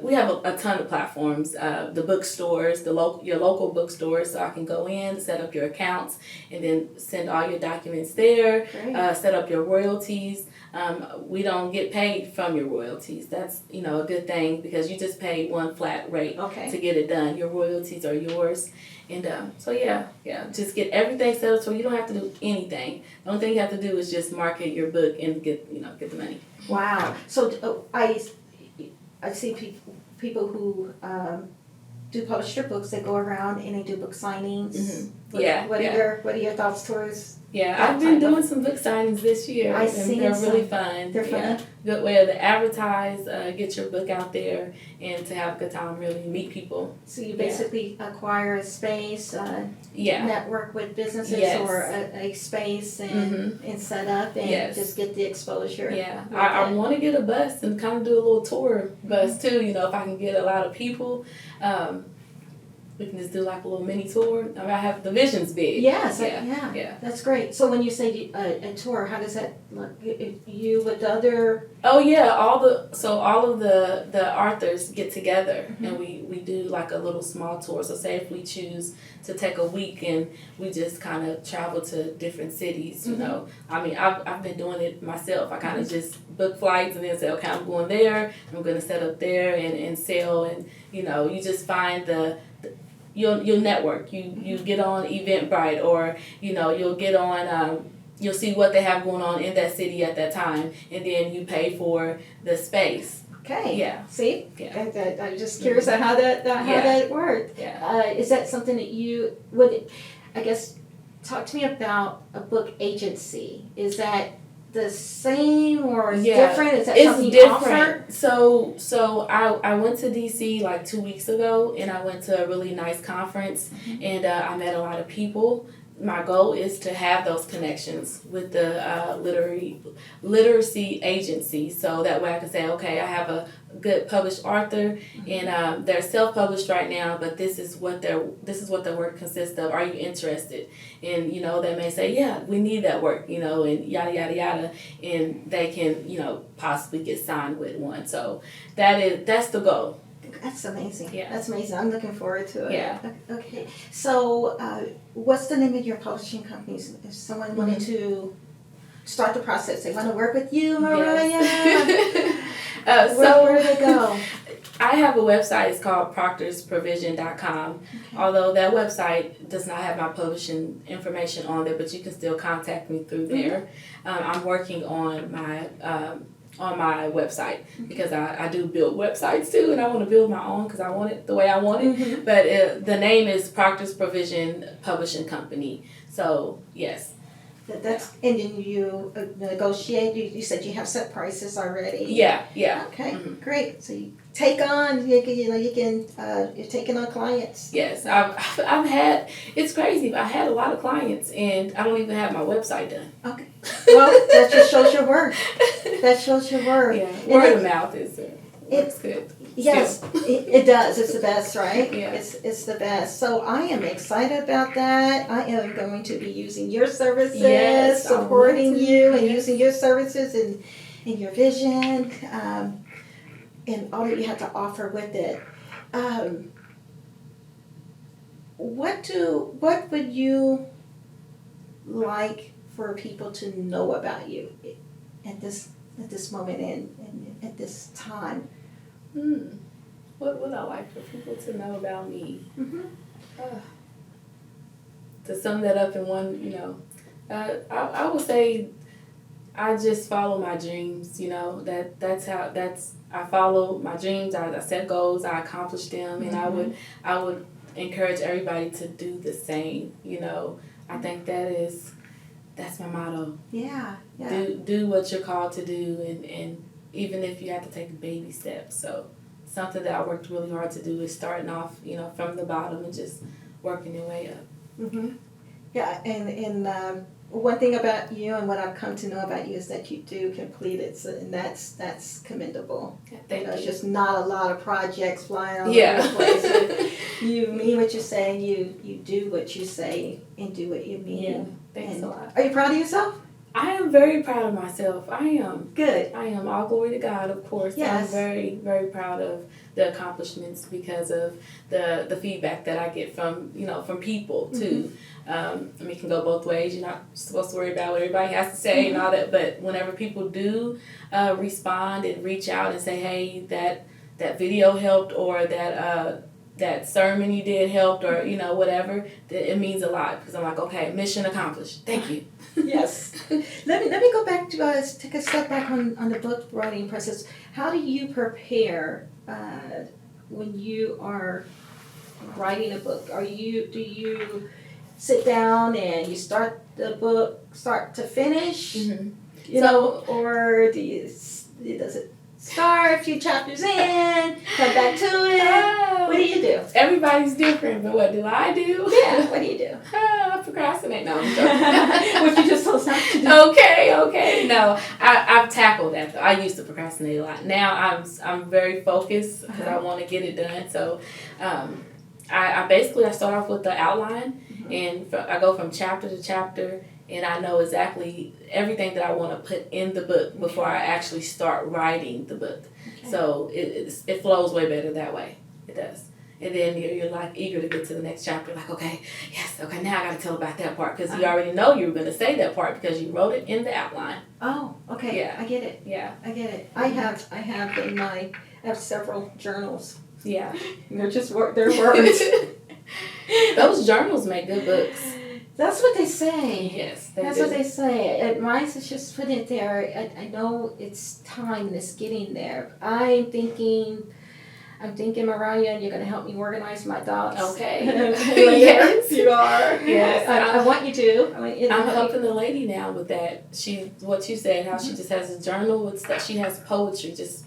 We have a ton of platforms, the bookstores, your local bookstores, so I can go in, set up your accounts, and then send all your documents there, set up your royalties. We don't get paid from your royalties. That's, a good thing, because you just pay one flat rate to get it done. Your royalties are yours. And just get everything set up so you don't have to do anything. The only thing you have to do is just market your book and get the money. Wow. So I see people who do publish their books. They go around and they do book signings. Mm-hmm. What are your thoughts towards? Yeah, I've been doing some book signings this year. They're really fun. They're fun. Good way to advertise, get your book out there, and to have a good time, really meet people. So you basically acquire a space, network with businesses, or a space and set up and just get the exposure. Yeah, I want to get a bus and kind of do a little tour bus too. If I can get a lot of people. We can just do like a little mini tour. I have the vision's big. Yes, yeah. That's great. So when you say a tour, how does that look? You with the other? Oh yeah, all of the authors get together and we do like a little small tour. So say if we choose to take a week and we just kind of travel to different cities, I've been doing it myself. I kind of just book flights and then say, okay, I'm going there. I'm going to set up there and sell, and you just find You'll network. You get on Eventbrite, or you'll get on. You'll see what they have going on in that city at that time, and then you pay for the space. Okay. Yeah. See. Yeah. I'm just curious how that worked. Yeah. Is that something that you would? I guess talk to me about a book agency. Is that the same or is different? Is that something you offer? So I went to DC like 2 weeks ago, and I went to a really nice conference, and I met a lot of people. My goal is to have those connections with the literacy agency, so that way I can say, okay, I have a good published author, and they're self-published right now, but this is what their work consists of. Are you interested? And they may say, yeah, we need that work, and yada yada yada, and they can possibly get signed with one. So that's the goal. That's amazing. Yeah. That's amazing. I'm looking forward to it. Yeah. Okay. So, what's the name of your publishing companies? If someone wanted to start the process, they want to work with you, Moriah. Yes. Where do they go? I have a website. It's called proctorsprovision.com. Okay. Although that website does not have my publishing information on there, but you can still contact me through there. I'm working on my website because I do build websites too, and I want to build my own because I want it the way I want it. But the name is Proctor's Provision Publishing Company. So yes. And then you negotiate. You said you have set prices already. Yeah. Okay, great. So you take on. You're taking on clients. Yes, I've had. It's crazy, but I had a lot of clients, and I don't even have my website done. Okay. Well, that just shows your worth. That shows your worth. Yeah. Word of mouth works good. Yes, it does. It's the best, right? Yeah. It's the best. So I am excited about that. I am going to be using your services, supporting you, and using your services and your vision, and all that you have to offer with it. What would you like for people to know about you at this moment and at this time? What would I like for people to know about me? To sum that up in one, I would say I just follow my dreams. I follow my dreams. I set goals. I accomplish them, and I would encourage everybody to do the same. I think that's my motto. Yeah. Do what you're called to do, and even if you have to take a baby step. So something that I worked really hard to do is starting off, from the bottom and just working your way up. Yeah, and one thing about you and what I've come to know about you is that you do complete it, and that's commendable. Yeah, thank you. It's just not a lot of projects flying all over the place. You mean what you say, you do what you say, and do what you mean. Yeah, thanks a lot. Are you proud of yourself? I am very proud of myself. I am. Good. I am. All glory to God, of course. Yes. I'm very, very proud of the accomplishments because of the feedback that I get from people too. It can go both ways. You're not supposed to worry about what everybody has to say and all that, but whenever people do respond and reach out and say, hey, that video helped, or that sermon you did helped, or whatever, it means a lot, because I'm like, okay, mission accomplished. Thank you. Yes. Let me go back to take a step back on the book writing process. How do you prepare when you are writing a book? Do you sit down and you start the book start to finish? Or does it start a few chapters in, come back to it? What do you do? Everybody's different, but what do I do? Yeah, what do you do? I procrastinate. No, I'm joking. What you just told us not to do. Okay. No, I've tackled that. I used to procrastinate a lot. Now I'm very focused because I want to get it done. So I start off with the outline, and I go from chapter to chapter, and I know exactly everything that I want to put in the book before I actually start writing the book. Okay. So it flows way better that way. It does. And then you're like eager to get to the next chapter. Like, okay, now I got to tell about that part, because you already know you were going to say that part because you wrote it in the outline. Oh, okay. Yeah. I get it. Yeah. I get it. I have several journals. Yeah. They're just they're words. Those journals make good books. That's what they say. Yes, That's what they say. Mine is just putting it there. I know it's time and it's getting there. I'm thinking I'm thinking, Moriah, you're going to help me organize my thoughts. Okay. Yes, you are. Yes. I want you to. I'm helping the lady now with that. What you said, how she just has a journal with stuff. She has poetry just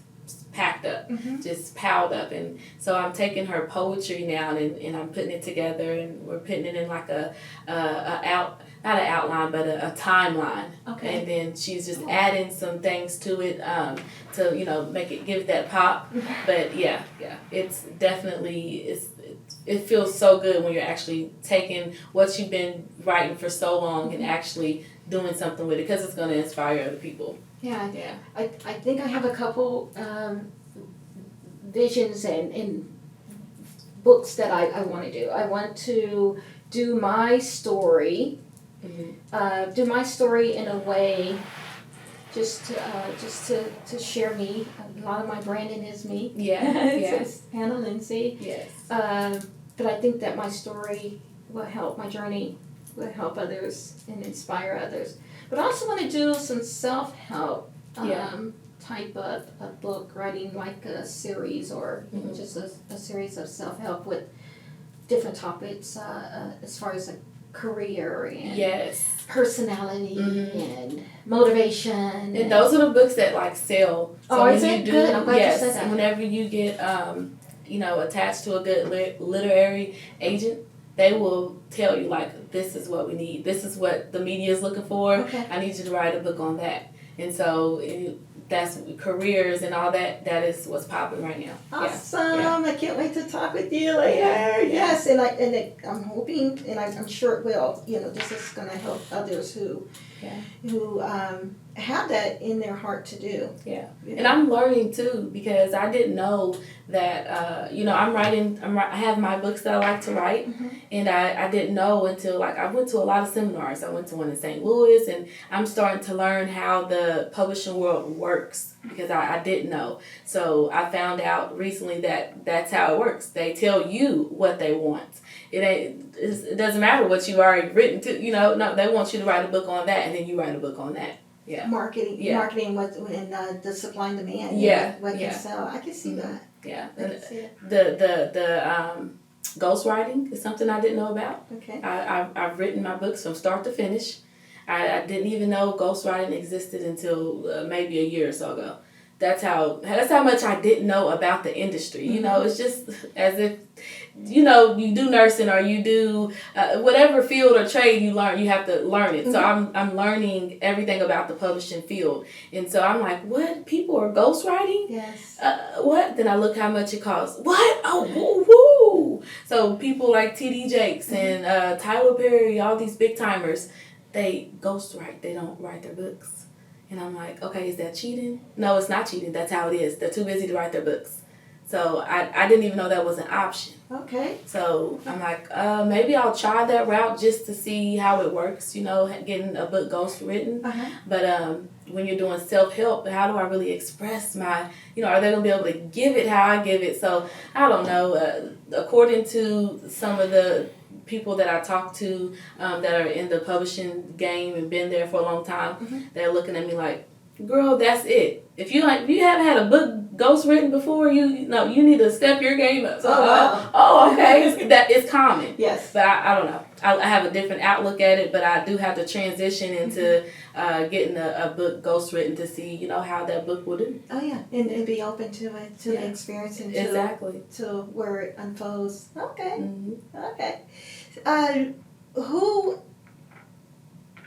packed up, just piled up. And so I'm taking her poetry now and I'm putting it together, and we're putting it in like not an outline, but a timeline. Okay. And then she's just adding some things to it to, make it, give it that pop. But yeah, it's definitely, it feels so good when you're actually taking what you've been writing for so long and actually doing something with it, because it's going to inspire other people. Yeah. I think I have a couple visions and books that I want to do. I want to do my story, do my story in a way just to share me. A lot of my branding is me. Yeah. It's Hannah Linzie. Yes. But I think that my story will help, my journey will help others and inspire others. But I also want to do some self-help type of a book, writing like a series or just a series of self-help with different topics as far as a career and personality and motivation. And those are the books that like sell. So is it good? I'm glad you said that. Whenever you get attached to a good literary agent, they will tell you, like, this is what we need. This is what the media is looking for. Okay. I need you to write a book on that. And so that's careers and all that. That is what's popping right now. Awesome. Yeah. I can't wait to talk with you later. Yeah. Yes, and I'm hoping, and I'm sure it will, this is going to help others who have that in their heart to do. Yeah. And I'm learning too, because I didn't know that, I have my books that I like to write, and I didn't know until, like, I went to a lot of seminars. I went to one in St. Louis, and I'm starting to learn how the publishing world works, because I didn't know. So I found out recently that that's how it works. They tell you what they want. It doesn't matter what you've already written to, no, they want you to write a book on that, and then you write a book on that. Yeah. Marketing, and the supply and demand. What can sell. I can see that. Yeah. I can see it. The ghostwriting is something I didn't know about. Okay. I've written my books from start to finish. I didn't even know ghostwriting existed until maybe a year or so ago. That's how much I didn't know about the industry. It's just as if, you do nursing or you do whatever field or trade you learn, you have to learn it. So I'm learning everything about the publishing field. And so I'm like, what? People are ghostwriting? Yes. What? Then I look how much it costs. What? Oh, woo-woo. So people like T.D. Jakes and Tyler Perry, all these big timers, they ghostwrite. They don't write their books. And I'm like, okay, is that cheating? No, it's not cheating. That's how it is. They're too busy to write their books. So I didn't even know that was an option. Okay. So I'm like, maybe I'll try that route just to see how it works, getting a book ghostwritten. But when you're doing self-help, how do I really express my, are they going to be able to give it how I give it? So I don't know. According to some of the people that I talk to that are in the publishing game and been there for a long time, they're looking at me like, girl, that's it. If you haven't had a book ghostwritten before, you need to step your game up. So, okay, it's common. Yes. But I don't know. I have a different outlook at it, but I do have to transition into getting a book ghostwritten to see, how that book will do. Oh yeah, and be open to it, to the experience, and to where it unfolds. Okay. Okay. Who,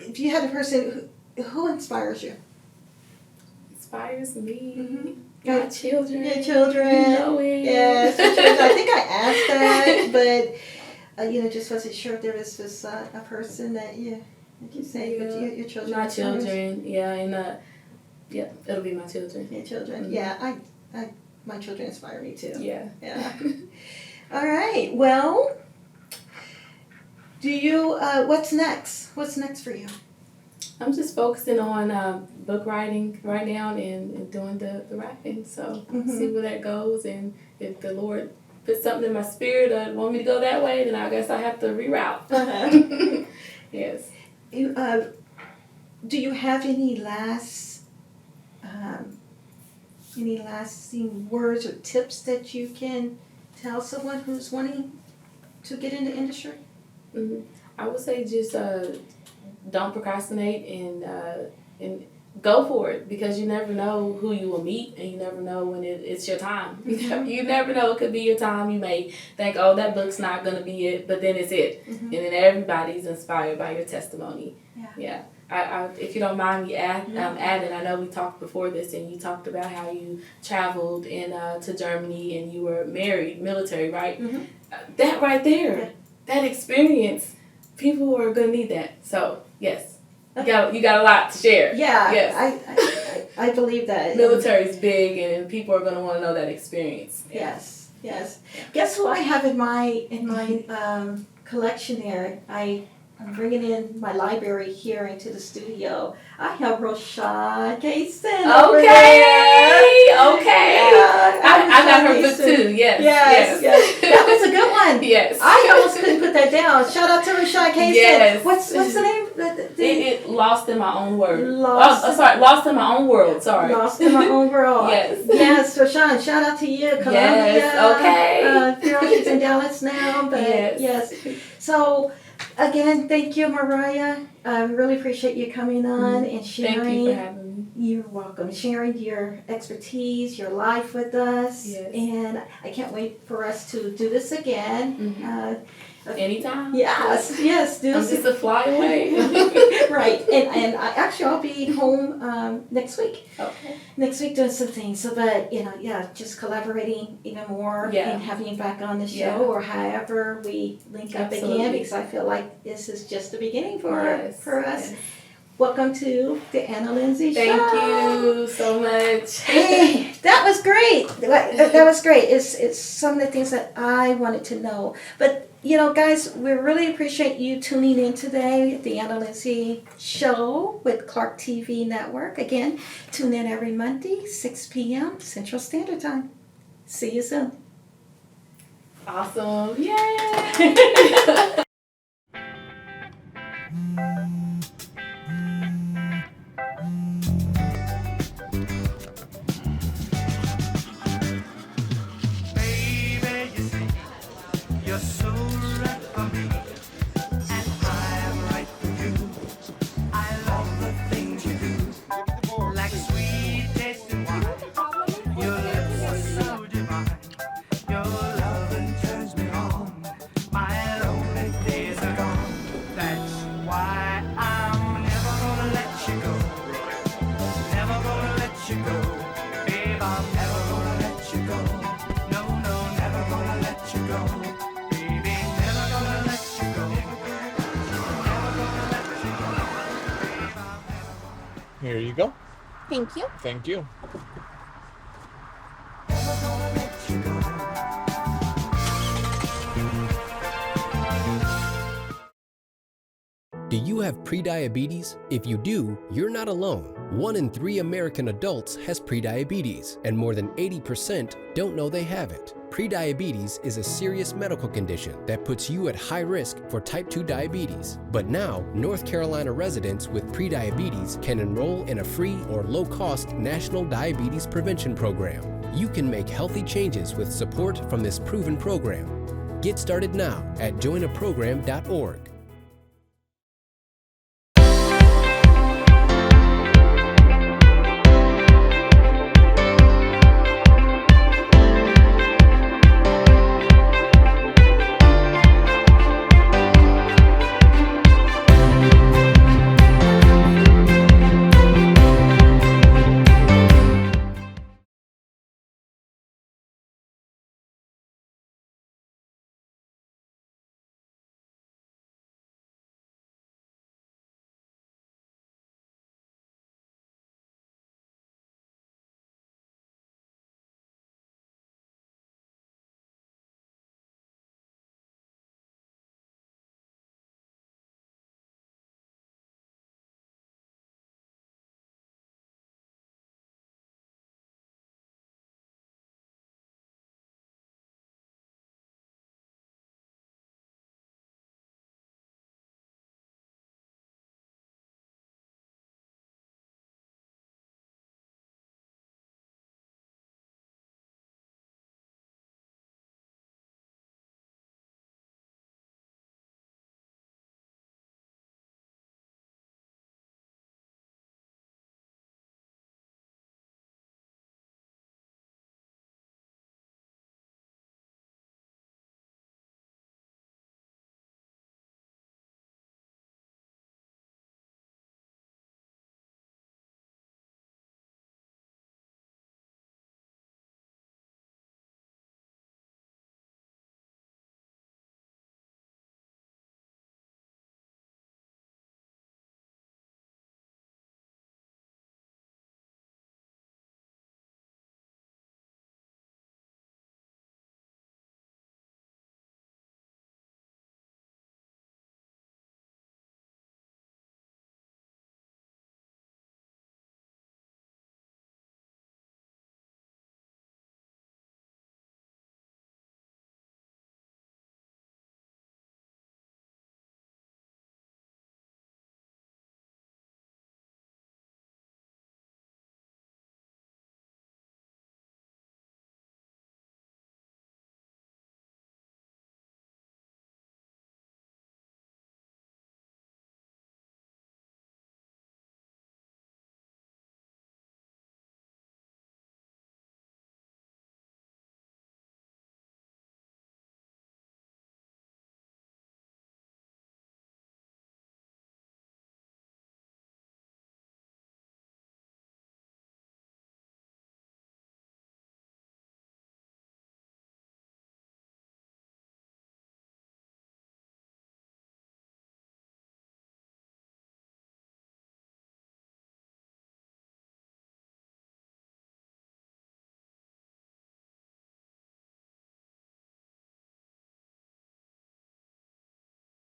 if you had a person, who inspires you? Inspires me. My children. Your children. Yes, your children. I think I asked that, but just wasn't sure if there was just a person that you say, but your children. My children, and it'll be my children. Your children, I my children inspire me too. Yeah. All right. Well, do you? What's next? What's next for you? I'm just focusing on book writing right now and doing the writing. So see where that goes, and if the Lord puts something in my spirit that want me to go that way, then I guess I have to reroute. Yes. Do you have any last any lasting words or tips that you can tell someone who's wanting to get into industry? I would say just don't procrastinate and go for it, because you never know who you will meet, and you never know when it's your time. You never know, it could be your time. You may think, oh, that book's not going to be it, but then it's it. And then everybody's inspired by your testimony. Yeah. I if you don't mind me adding, I know we talked before this, and you talked about how you traveled to Germany and you were married, military, right? That right there, that experience, people are going to need that. So, yes. You got a lot to share. Yeah, yes. I believe that. Military is big, and people are going to want to know that experience. Yes. Guess who I have in my collection there? I'm bringing in my library here into the studio. I have Roshad Kaysen over there. Okay. I got her book too. Yes. That was a good one. Yes. I almost couldn't put that down. Shout out to Roshad Kaysen. Yes. What's the name? It Lost in My Own Word. Lost in My Own World. Sorry. Lost in My Own World. Yes, Roshad, shout out to you. Columbia. Yes, okay. She's in Dallas now, but yes. So, again, thank you, Moriah. I really appreciate you coming on and sharing. Thank you for having me. You're welcome. Sharing your expertise, your life with us. Yes. And I can't wait for us to do this again. Anytime. Yes. Do I'm this. just a fly away. Right. And I'll be home next week. Okay. Next week doing some things. So, but, just collaborating even more and having you back on the show or however we link up again, because I feel like this is just the beginning for us. Yes. Welcome to the Anna Linzie Show. Thank you so much. Hey, that was great. That was great. It's some of the things that I wanted to know. But, guys, we really appreciate you tuning in today at the Anna Linzie Show with Clarke TV Network. Again, tune in every Monday, 6 p.m. Central Standard Time. See you soon. Awesome. Yay! You're so right for me, and I'm right for you. I love the things you do, like sweet tasting wine. Your lips are so divine. Your loving turns me on. My lonely days are gone. That's why I'm never gonna let you go. Never gonna let you go, babe. I'm never gonna let you go. No, never gonna let you go. Here you go. Thank you. Thank you. Do you have prediabetes? If you do, you're not alone. 1 in 3 American adults has prediabetes, and more than 80% don't know they have it. Prediabetes is a serious medical condition that puts you at high risk for type 2 diabetes. But now, North Carolina residents with prediabetes can enroll in a free or low-cost national diabetes prevention program. You can make healthy changes with support from this proven program. Get started now at joinaprogram.org.